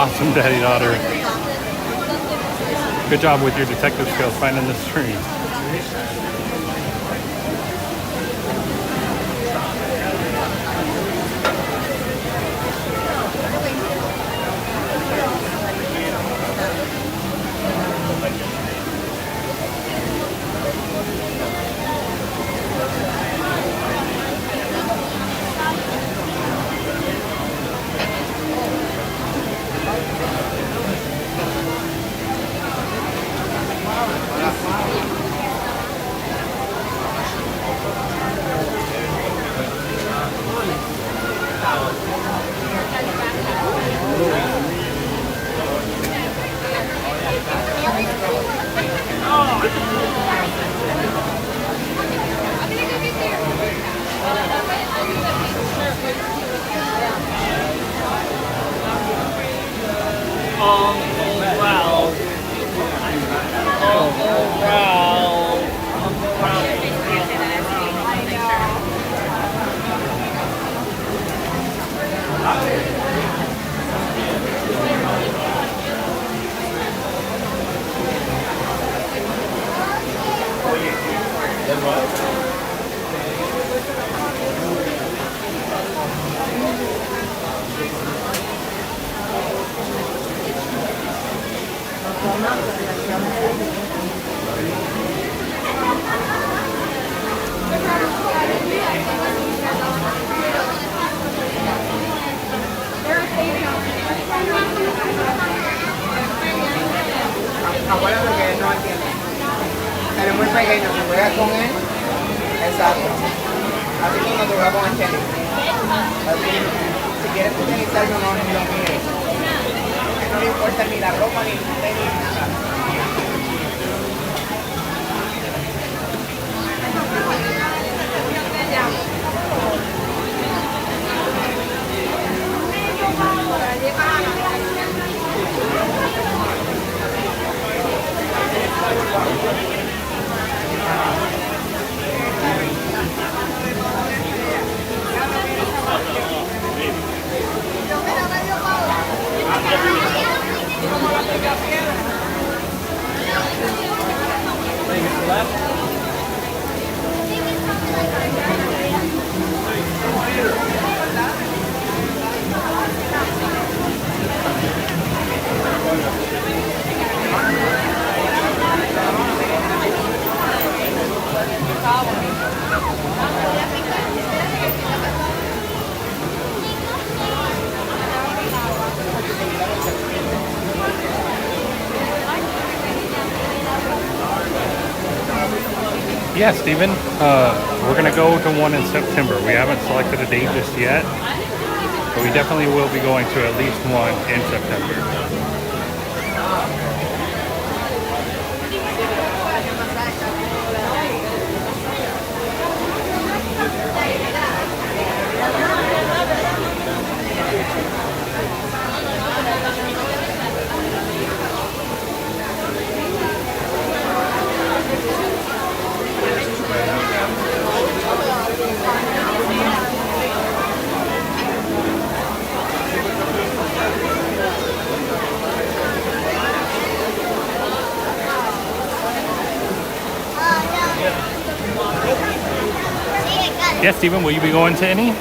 Awesome, Daddy Daughter. Good job with your detective skills finding this tree. Acuérdate que él no entiende. Él es muy pequeño, si juegas con él, exacto. Así como tú juegas con el tenis. Así, si quieres utilizarlo, no lo mires. Que no le importa ni la ropa, ni el tenis, ni nada. Yeah, Steven, we're going to go to one in September. We haven't selected a date just yet, but we definitely will be going to at least one in September. Yes, Steven, will you be going to any?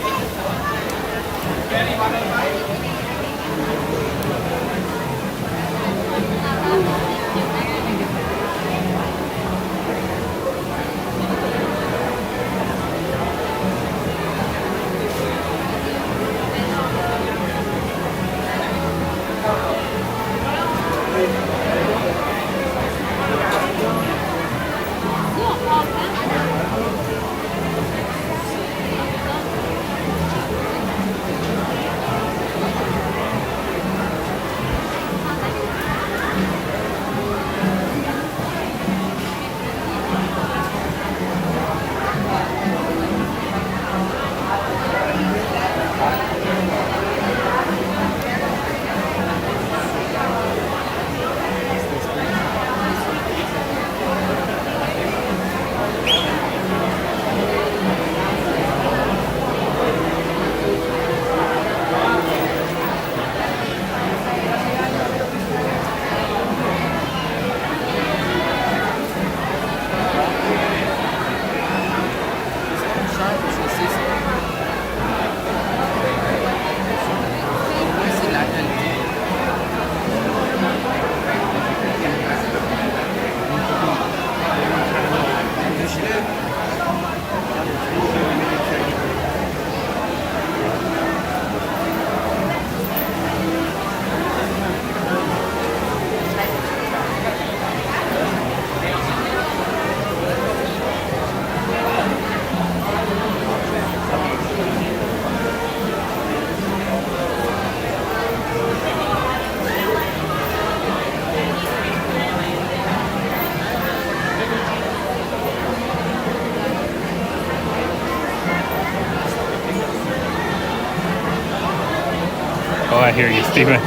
Oh, I hear you, Steven.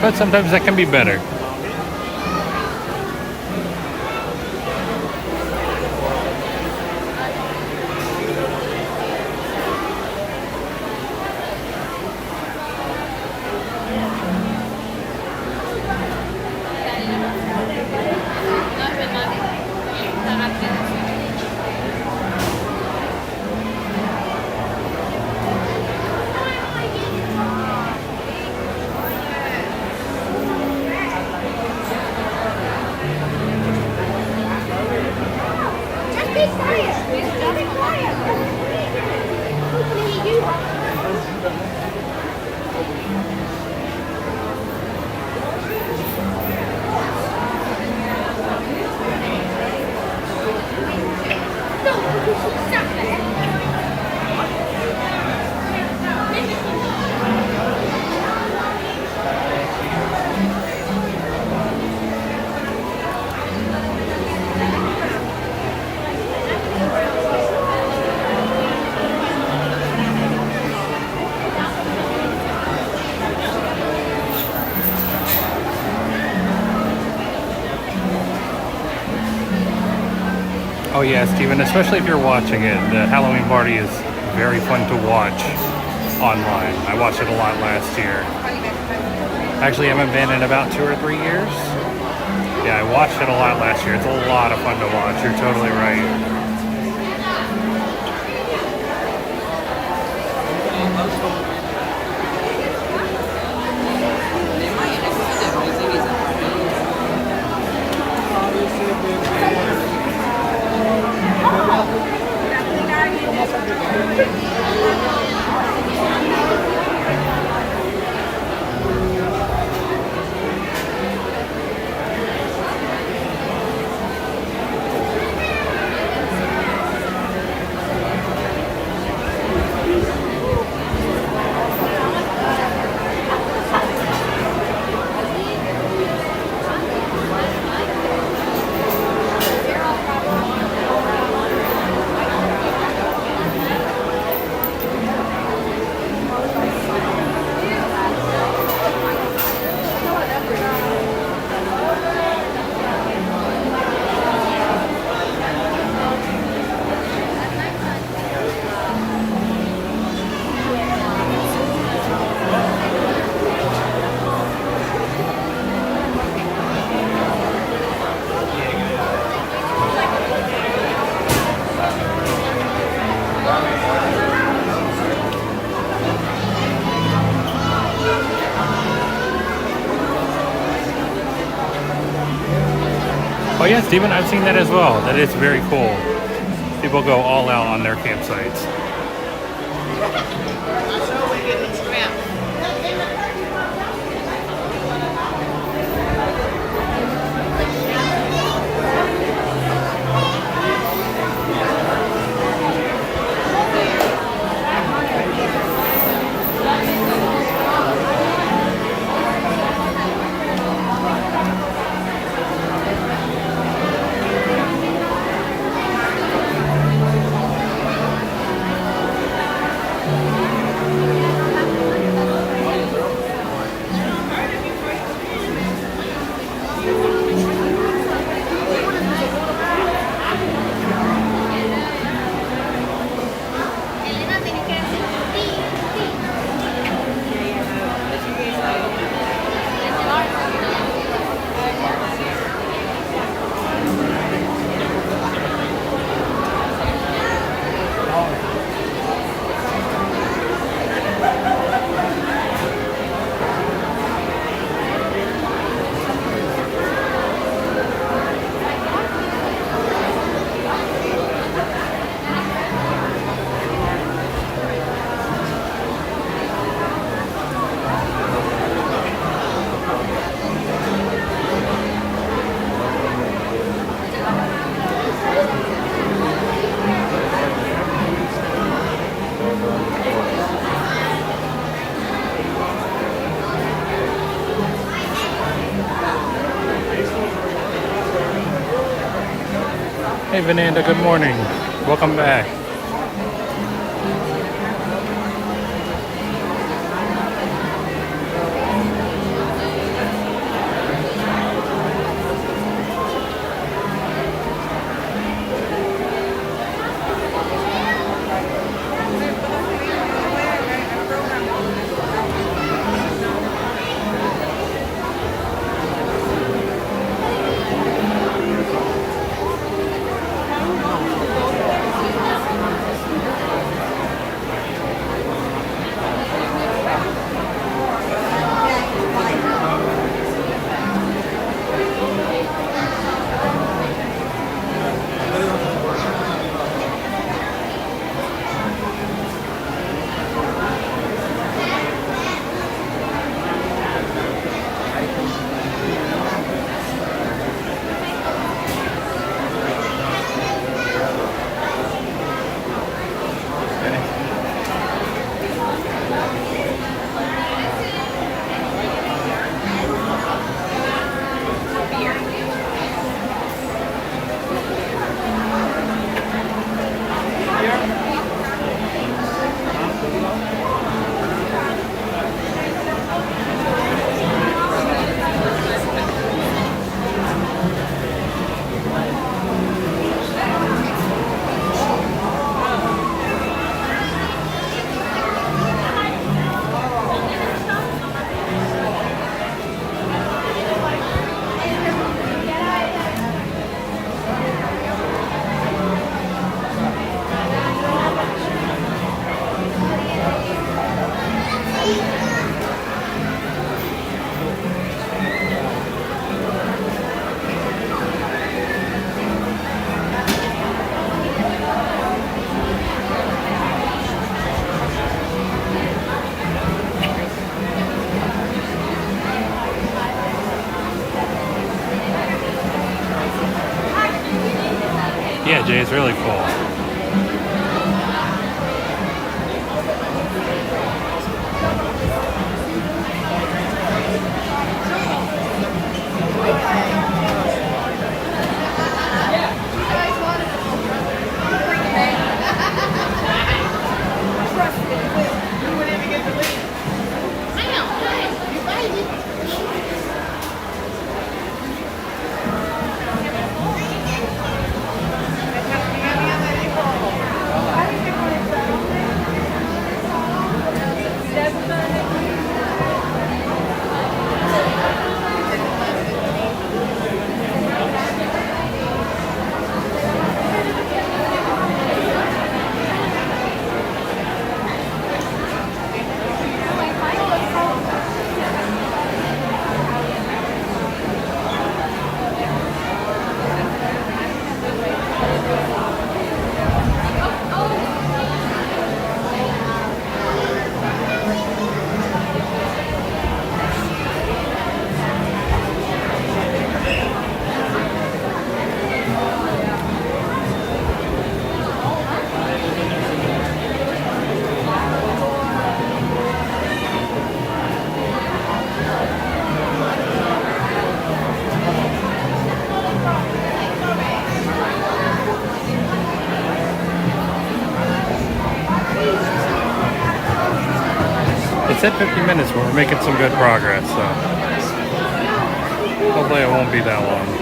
But sometimes that can be better. Just be quiet. Just be quiet. Hopefully you. No, you should stop there. Oh yeah, Steven, especially if you're watching it. The Halloween party is very fun to watch online. I watched it a lot last year. Actually, I haven't been in about 2 or 3 years. Yeah, I watched it a lot last year. It's a lot of fun to watch. You're totally right. Oh yeah, Steven, I've seen that as well. That is very cool. People go all out on their campsites. Hey Vananda, good morning. Welcome back. Yeah, Jay, it's really cool. It said 50 minutes, but we're making some good progress, so hopefully it won't be that long.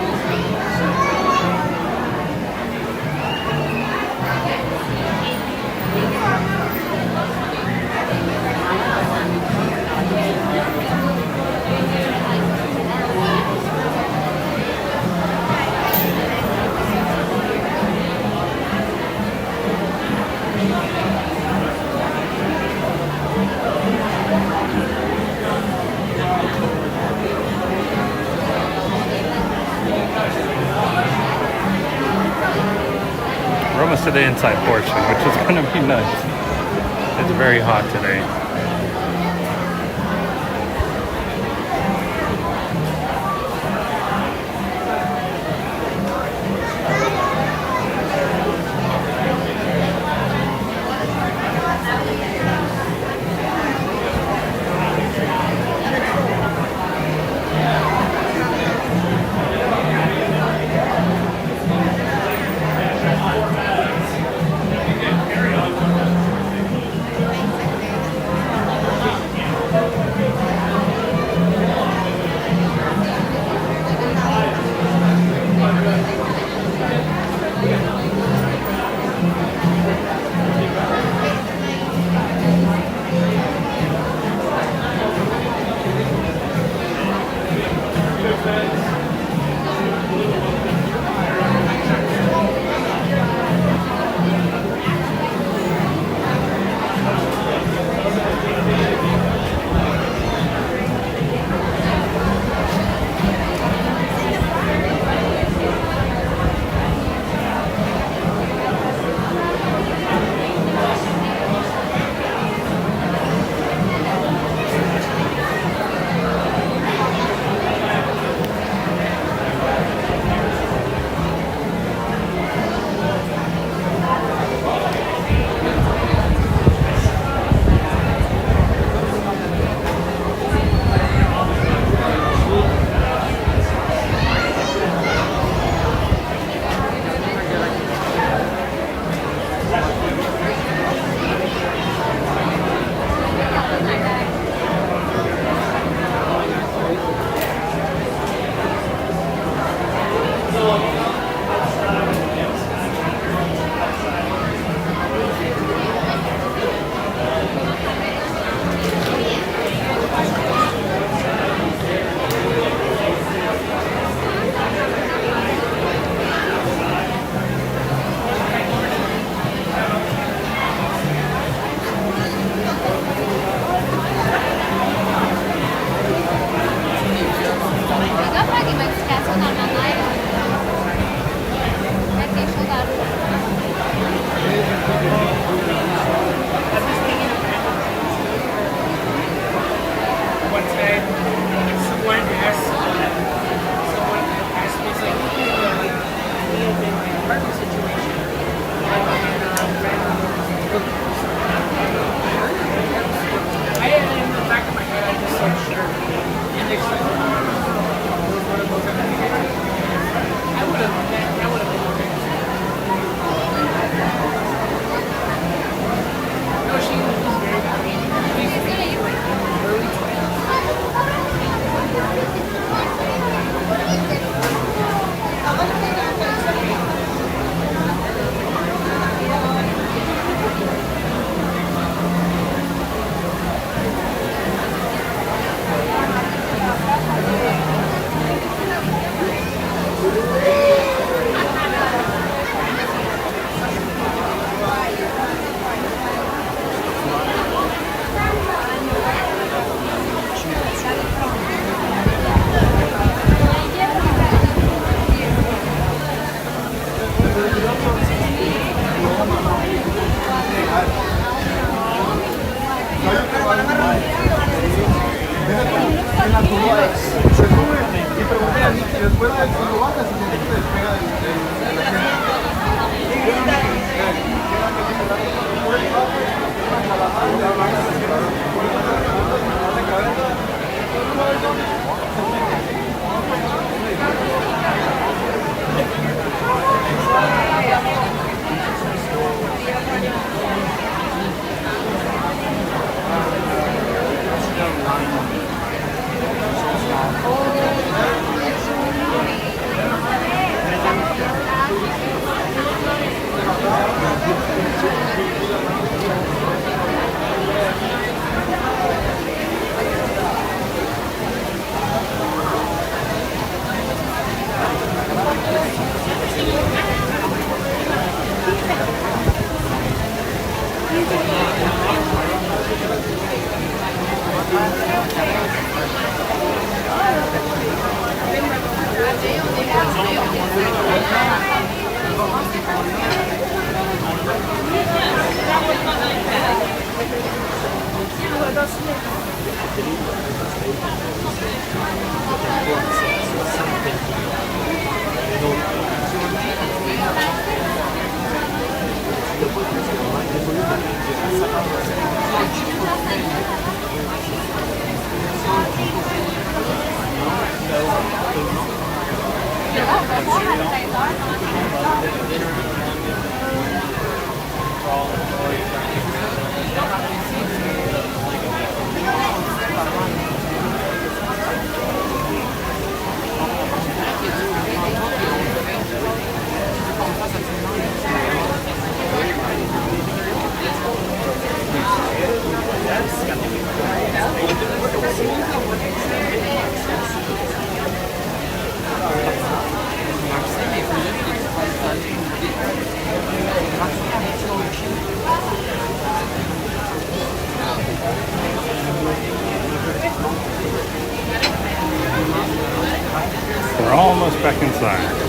We're almost to the inside portion, which is going to be nice. It's very hot today. We're almost back inside.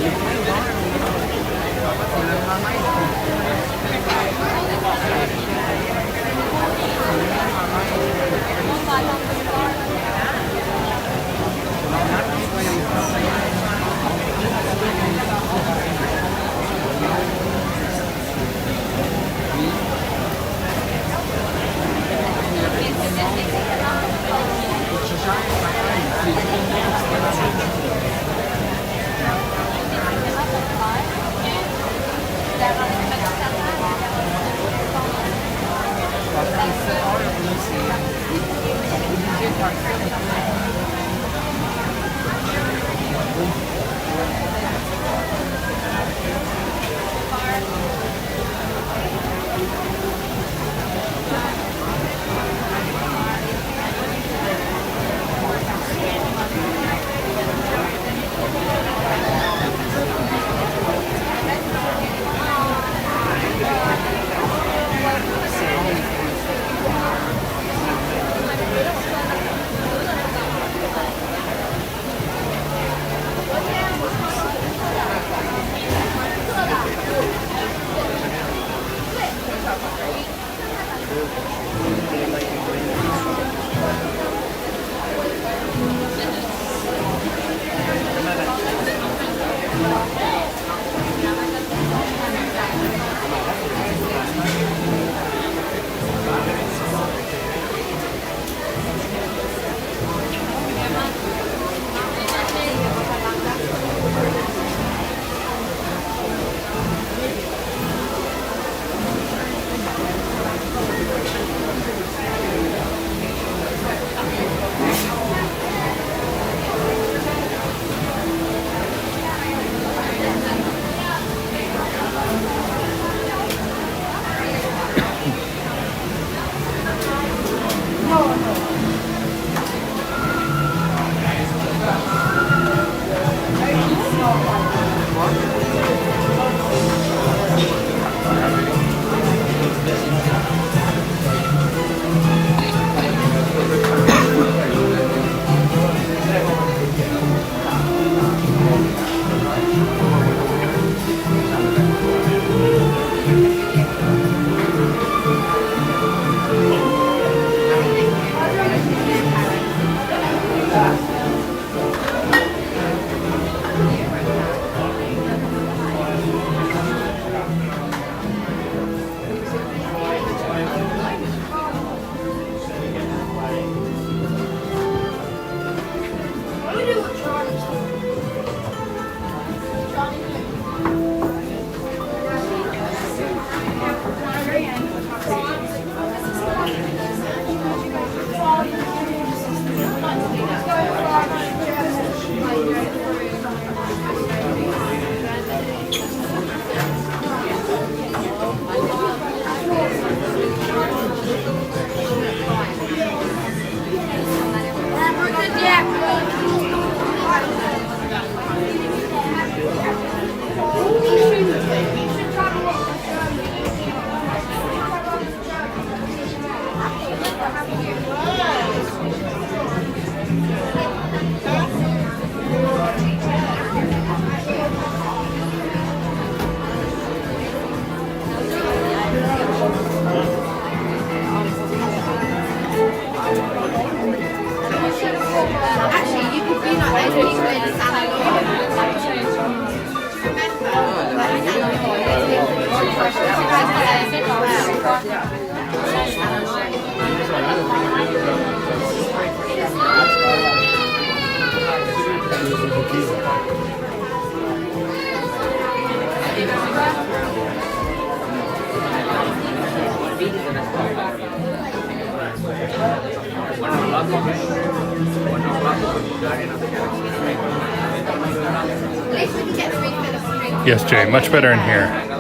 Yes, Jay, much better in here.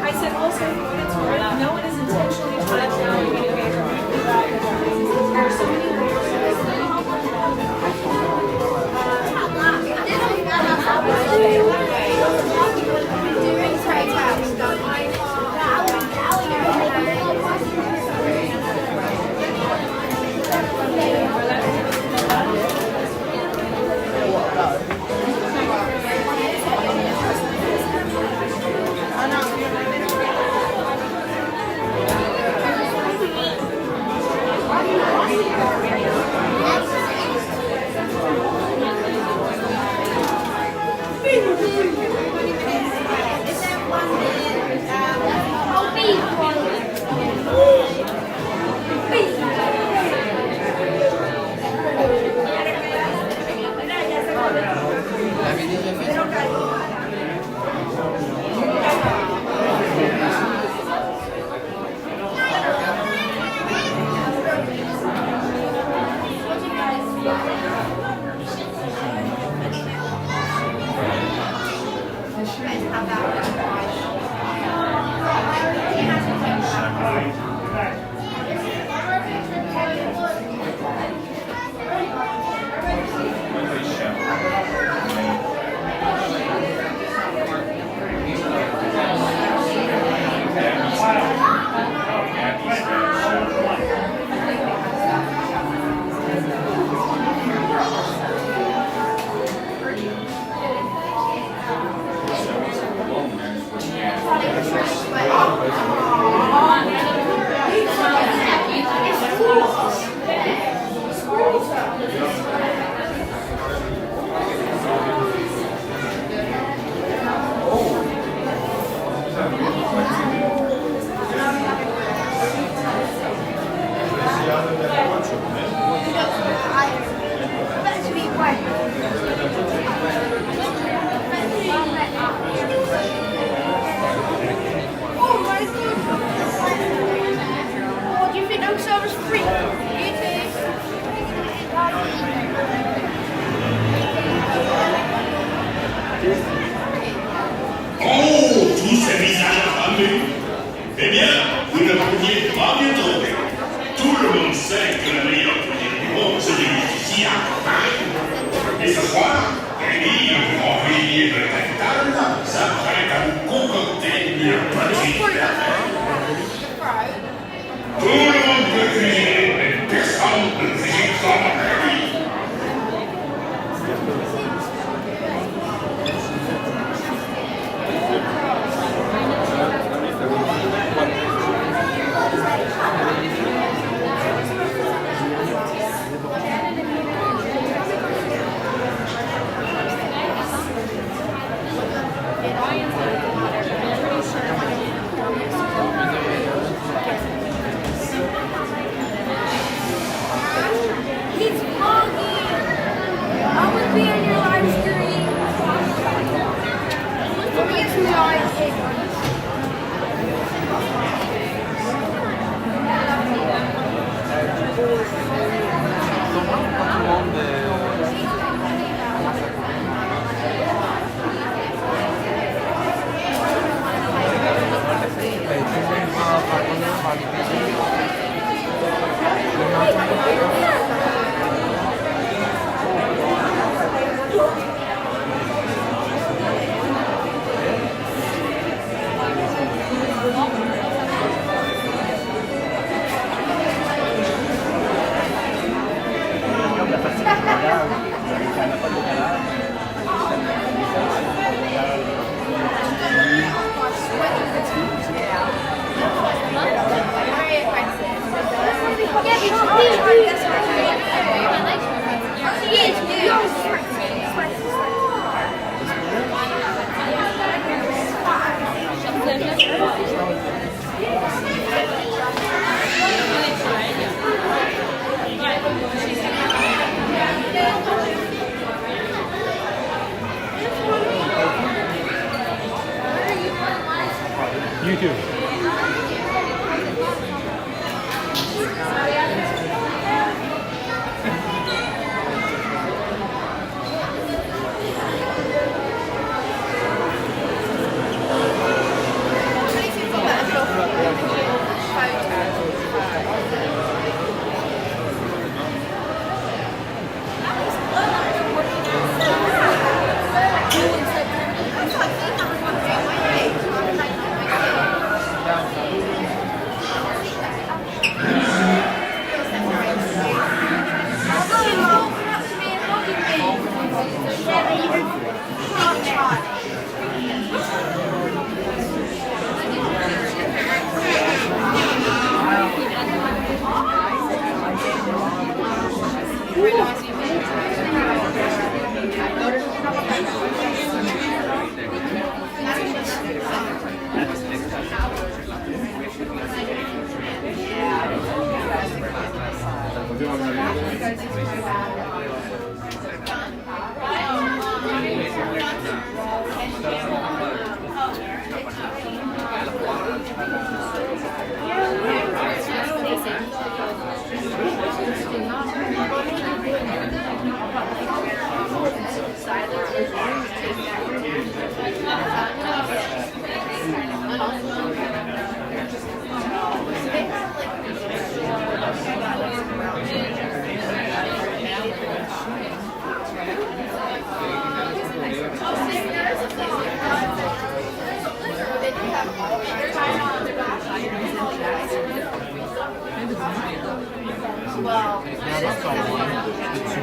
I said also, for what it's worth, no one is intentionally trying to tell you to get there are so many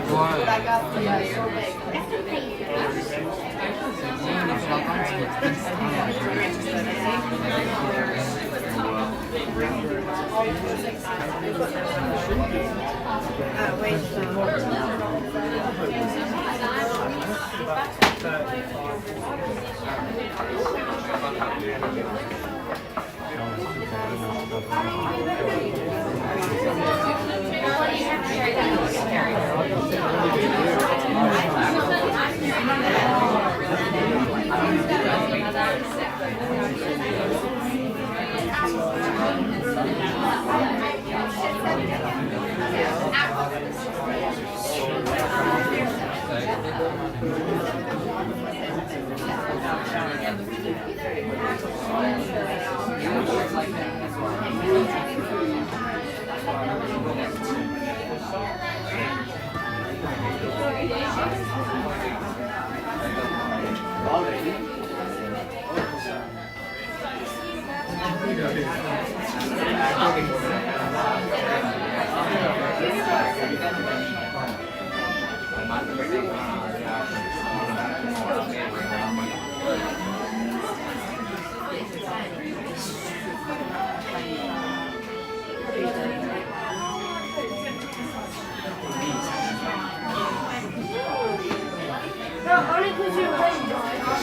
Well, I got the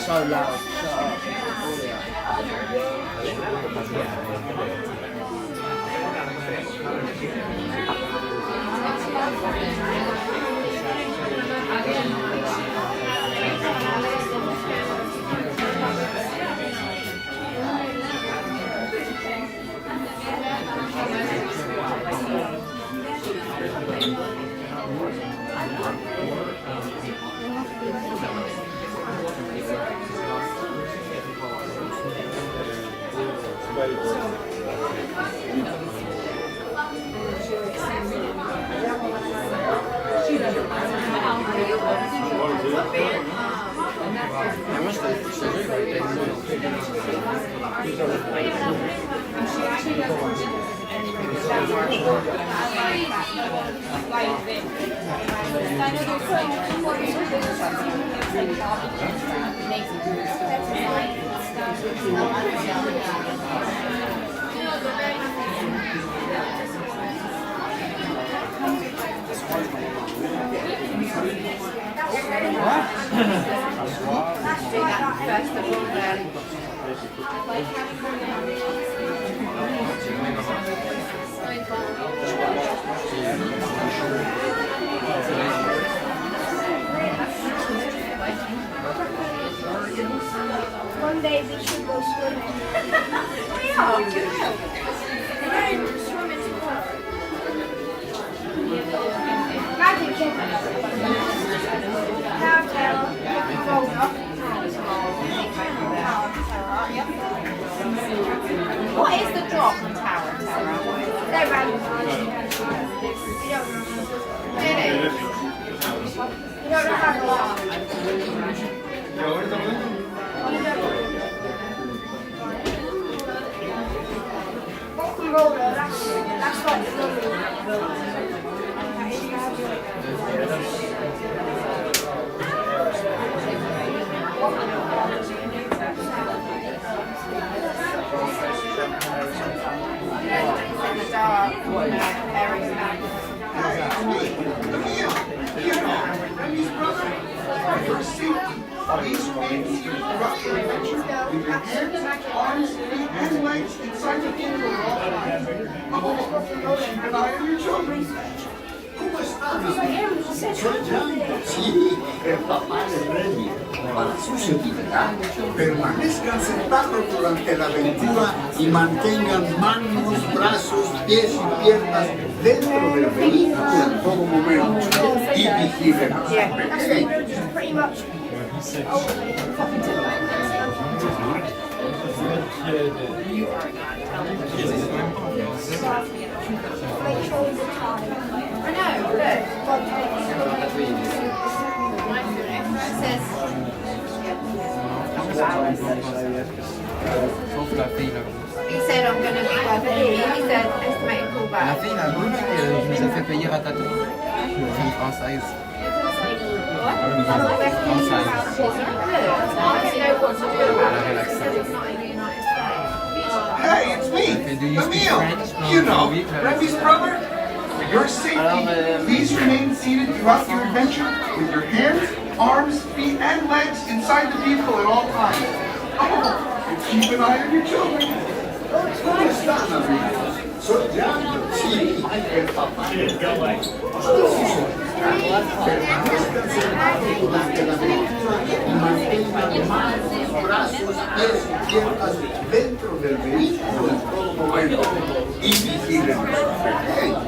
So loud. One day we should go swimming. Swim in the water. Magic kid. Now Taylor, go up. What is the drop in Tower, Tara? They're random. You don't know how to laugh. Rock and roller, that's like the These wings, Ratatouille Adventure, with your hands, arms, feet, and legs inside the kingdom of all life. And I am your children. Who was Soy Django, sí, el papá de Remy. Para su seguridad, permanezcan sentados durante la aventura y mantengan manos, brazos, pies y piernas dentro del vehículo en todo momento y vigilen a su pequeño. He said I'm going to be working. He said estimated callback. La fille, la bouche, nous a fait payer Ratatouille. C'est une française. Hey, it's me, Emile. You know, Remy's brother. For your safety, please remain seated throughout your adventure with your hands, arms, feet, and legs inside the vehicle at all times. Oh, and keep an eye on your children. ¿Cómo están, amigos? Soy Django, sí, el papá de Remy. Permanezcan sentados durante la aventura y mantengan manos, brazos, pies y piernas dentro del vehículo en todo momento y vigilen a sus pequeños.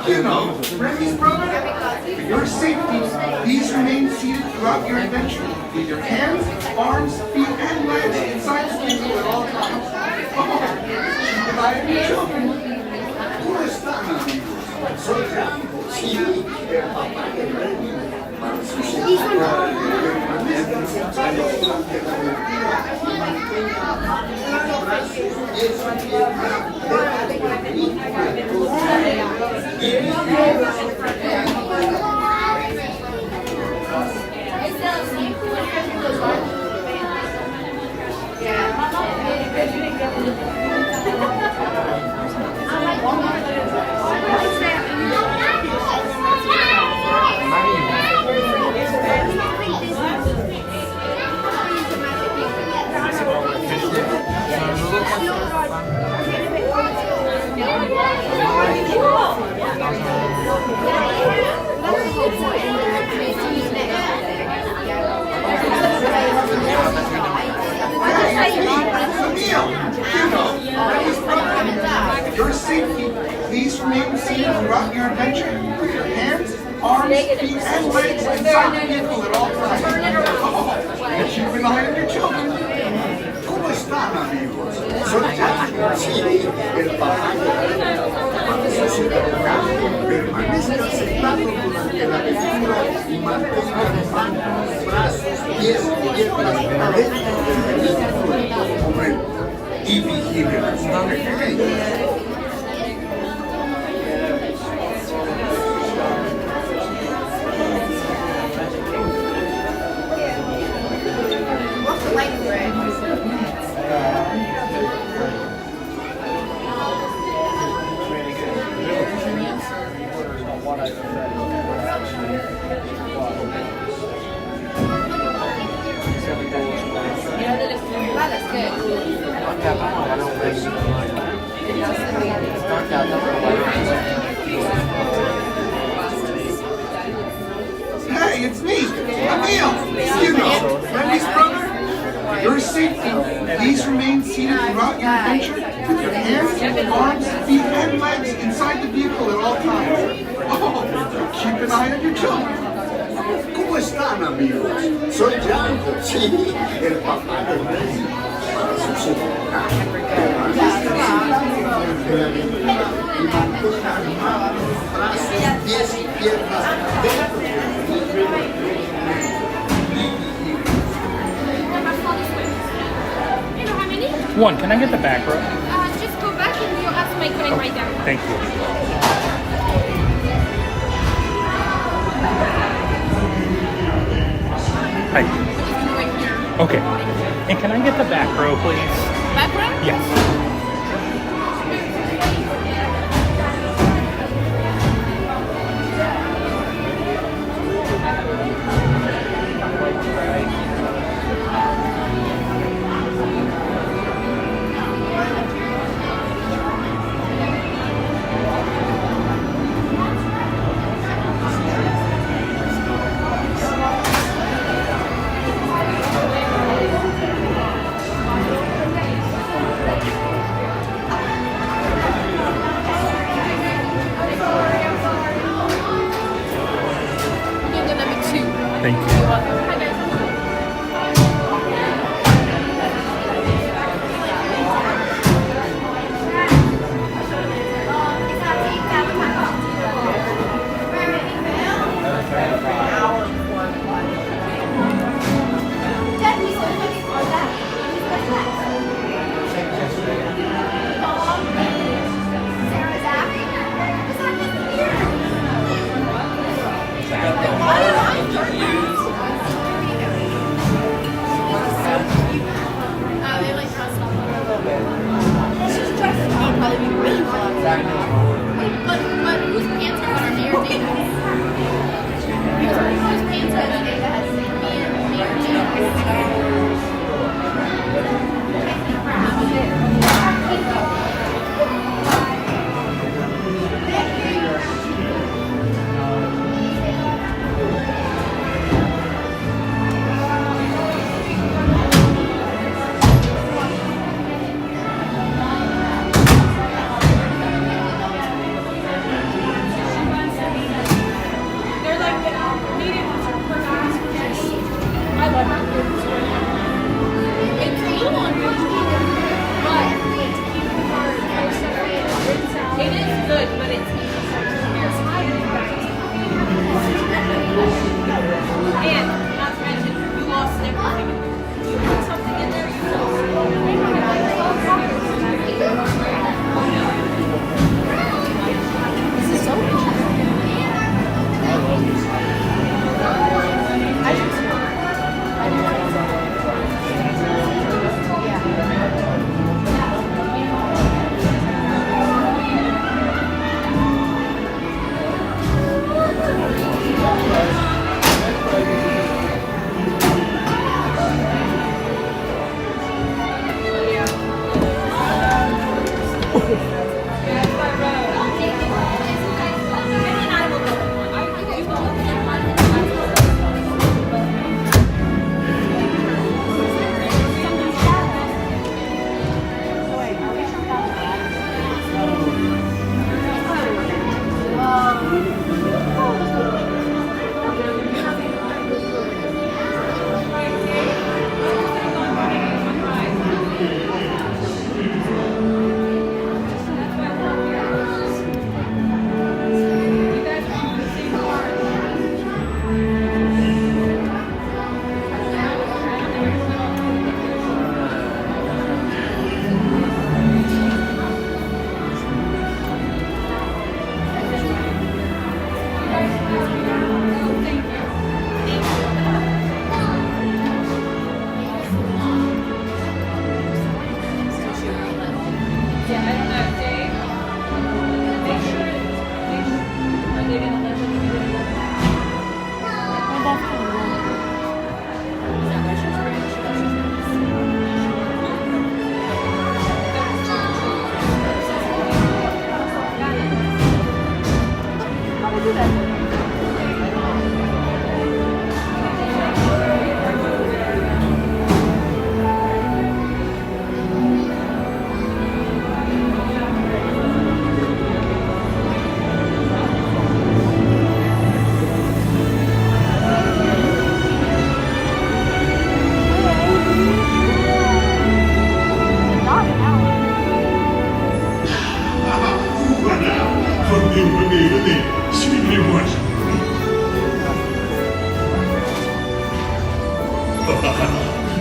You know, Remy's brother. For your safety, please remain seated throughout your adventure with your hands, arms, feet, and legs inside the vehicle at all times. Oh, keep an eye on your children. ¿Cómo están, amigos? Soy Django, sí, el papá de Remy. Para su seguridad, permanezcan sentados durante la aventura y mantengan manos, brazos, pies y piernas dentro del vehículo en todo momento. Your safety, please remain seated throughout your adventure with your hands, arms, feet, and legs inside the vehicle at all times. Oh, and keep an eye on your children. ¿Cómo están, amigos? Soy Django, sí, el papá de Remy. Para su seguridad, permanezcan sentados durante la aventura y mantengan manos, brazos, pies y piernas dentro del vehículo en todo momento y vigilen a sus pequeños. What's the length for it? Wow, that's good. Hey, it's me, Emile. You know, Remy's brother. For your safety, please remain seated throughout your adventure with your hands, arms, feet, and legs inside the vehicle at all times. Oh, keep an eye on your children. ¿Cómo están, amigos? Soy Django, sí, el papá de Remy. Para su seguridad, permanezcan sentados durante la aventura y mantengan manos, brazos, pies y piernas dentro del vehículo. One, can I get the back row? Just go back and you'll ask my colleague right there. Thank you. Hi. Okay. And can I get the back row, please? Back row? Yes. Thank you.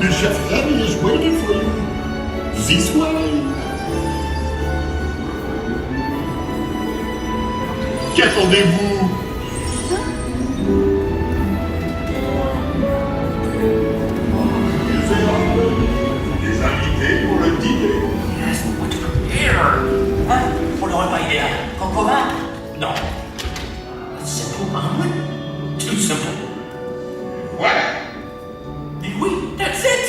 The chef Abby is waiting for you. This way. Qu'attendez-vous? Des invités pour le dîner. Pour le repas idéal. Concombre? Non. Simple omelet? Too simple. Voilà. Et oui, that's it!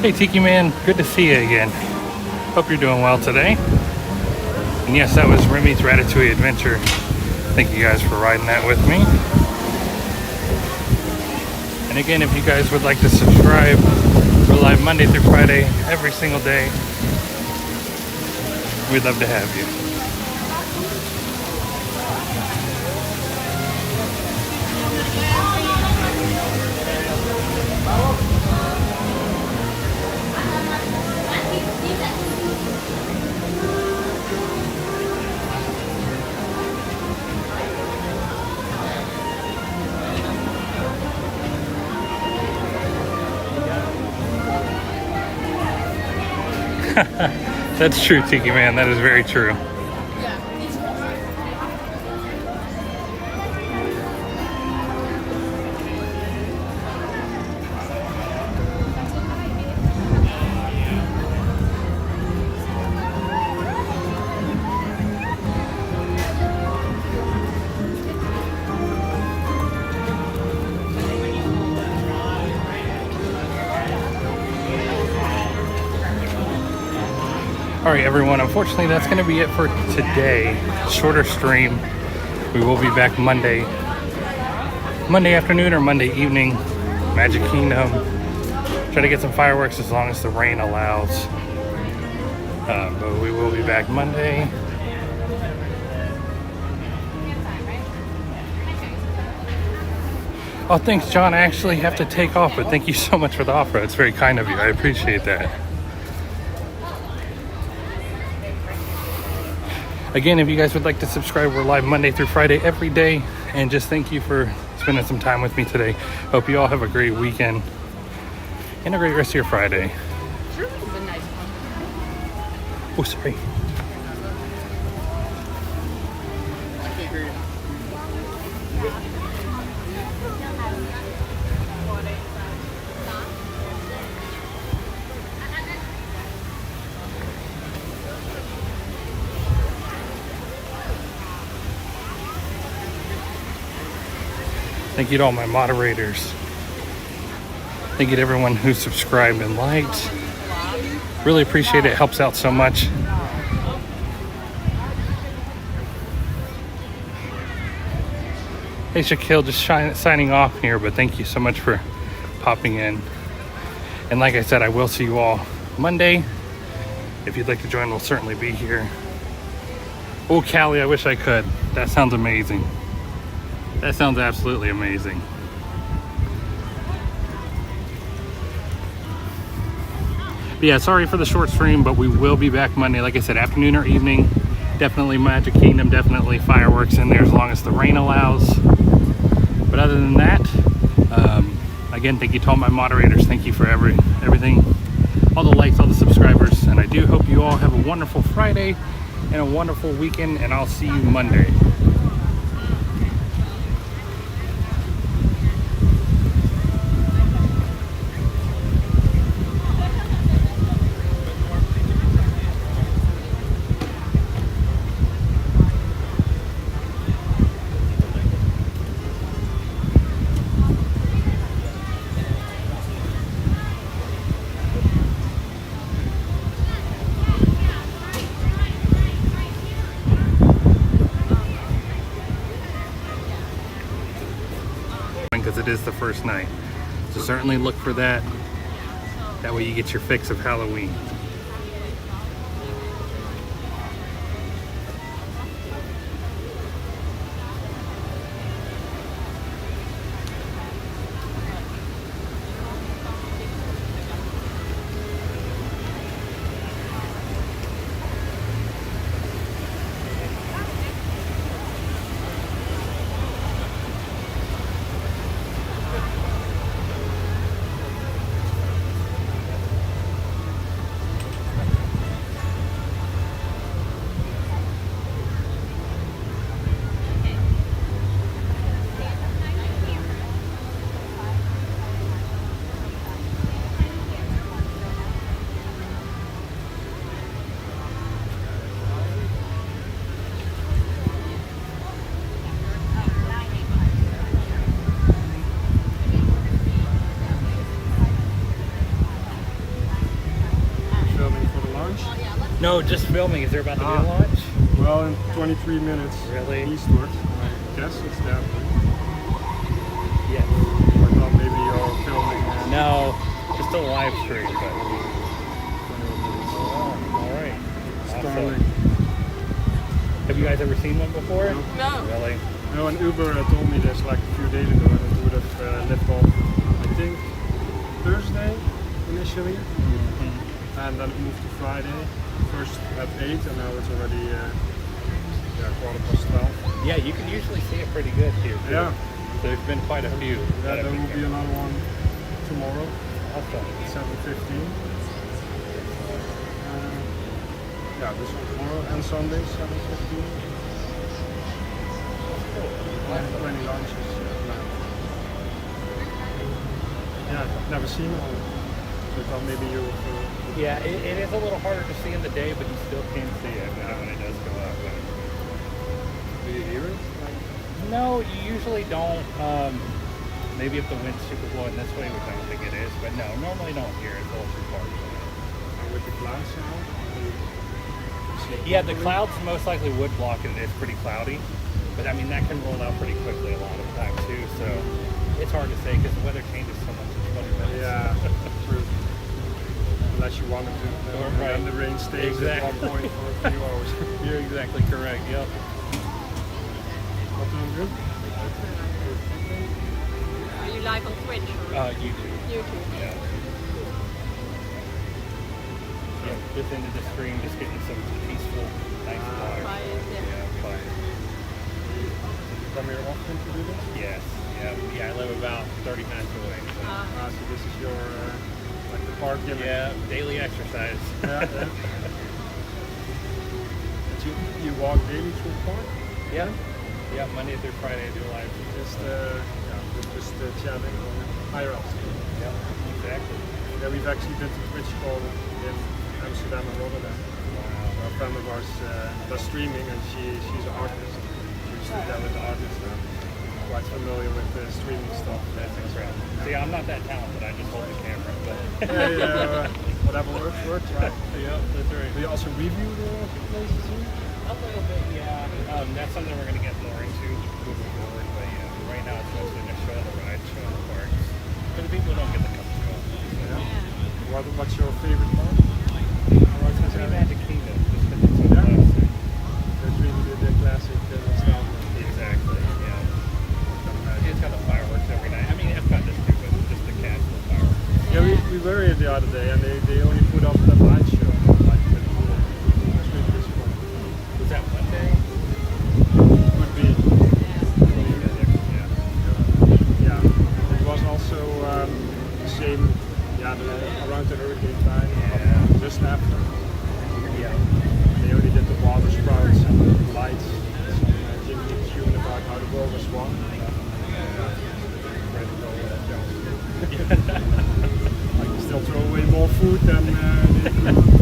Hey Tiki Man, good to see you again. Hope you're doing well today. And yes, that was Remy's Ratatouille Adventure. Thank you guys for riding that with me. And again, if you guys would like to subscribe, we're live Monday through Friday, every single day. We'd love to have you. That's true, Tiki Man. That is very true. Alright everyone, unfortunately that's going to be it for today. Shorter stream. We will be back Monday afternoon or Monday evening. Magic Kingdom. Try to get some fireworks as long as the rain allows. But we will be back Monday. Oh, thanks John. I actually have to take off, but thank you so much for the offer. It's very kind of you. I appreciate that. Again, if you guys would like to subscribe, we're live Monday through Friday every day. And just thank you for spending some time with me today. Hope you all have a great weekend and a great rest of your Friday. Oh, sorry. Thank you to all my moderators. Thank you to everyone who subscribed and liked. Really appreciate it. It helps out so much. Hey Shaquille, just signing off here, but thank you so much for popping in. And like I said, I will see you all Monday. If you'd like to join, we'll certainly be here. Oh, Callie, I wish I could. That sounds amazing. That sounds absolutely amazing. But yeah, sorry for the short stream, but we will be back Monday. Like I said, afternoon or evening. Definitely Magic Kingdom, definitely fireworks in there as long as the rain allows. But other than that, again, thank you to all my moderators. Thank you for everything, all the likes, all the subscribers. And I do hope you all have a wonderful Friday and a wonderful weekend, and I'll see you Monday. Because it is the first night, so certainly look for that. That way you get your fix of Halloween. No, just filming. Is there about to be a launch? Well, in 23 minutes. Really? Eastward. I guess it's that. Yes. Or not, maybe you're filming. No, just a live stream. But... all right. Awesome. Have you guys ever seen one before? No. Really? No, and Uber told me this like a few days ago, and it would have left off, I think, Thursday initially, and then it moved to Friday. First at 8, and now it's already 12:15. Yeah, you can usually see it pretty good here. Too. Yeah. There's been quite a few. Yeah, there will be another one tomorrow. Awesome. 7:15. Yeah, this one tomorrow and Sunday 7:15. 20 launches. Yeah, I've never seen one. So I thought maybe you. Yeah, it is a little harder to see in the day, but you still can see it when it does go up. Do you hear it? No, you usually don't. Maybe if the wind's super blowing this way, which I don't think it is, but no, normally don't hear it. It's a little too far. And with the clouds now? Yeah, the clouds most likely would block it. It's pretty cloudy, but I mean that can roll out pretty quickly a lot of the time too. So it's hard to say because the weather changes so much in 20 minutes. Yeah, true. Unless you wanted to, right. And the rain stays at one point for a few hours. You're exactly correct. Yep. What doing good? Are you live on Twitch? Or? YouTube. YouTube. Yeah. Yeah, just into the stream, just getting some peaceful, nice water. Quiet, Yeah, quiet. You come here often to do this? Yes. Yeah, I live about 30 minutes away. So, so this is your like the park gimmick. Yeah, daily exercise. Yeah. You walk daily through the park? Yeah. Yeah, Monday through Friday I do live. Just chatting on IRL. Yeah, exactly. Yeah, we've actually been to TwitchCon in Amsterdam and Rotterdam. Wow. A friend of ours does streaming, and she's an artist. She used to there with the artist. Quite familiar with the streaming stuff. That's incredible. See, I'm not that talented. I just hold the camera, but whatever works, right? Yeah, that's right. Do you also review the places here? A little bit, yeah. That's something we're going to get more into moving forward. But yeah, right now it's mostly to show the rides, show the parks. For the people who don't get to come to go. Yeah. What's your favorite part? I was going to say Magic Kingdom, just because it's so classic. That's really the classic style. Exactly, yeah. It's got the fireworks every night. I mean, Epcot does too, but just the casual fireworks. Yeah, we were here the other day, and they only put up the light show. Like was that Monday? Would be. Yeah. It was also the same. Yeah, around the hurricane time. Yeah. Just after. Yeah. They only did the water sprouts and the lights. Some Jimmy tune about how the world was won. I can still throw away more food than they could.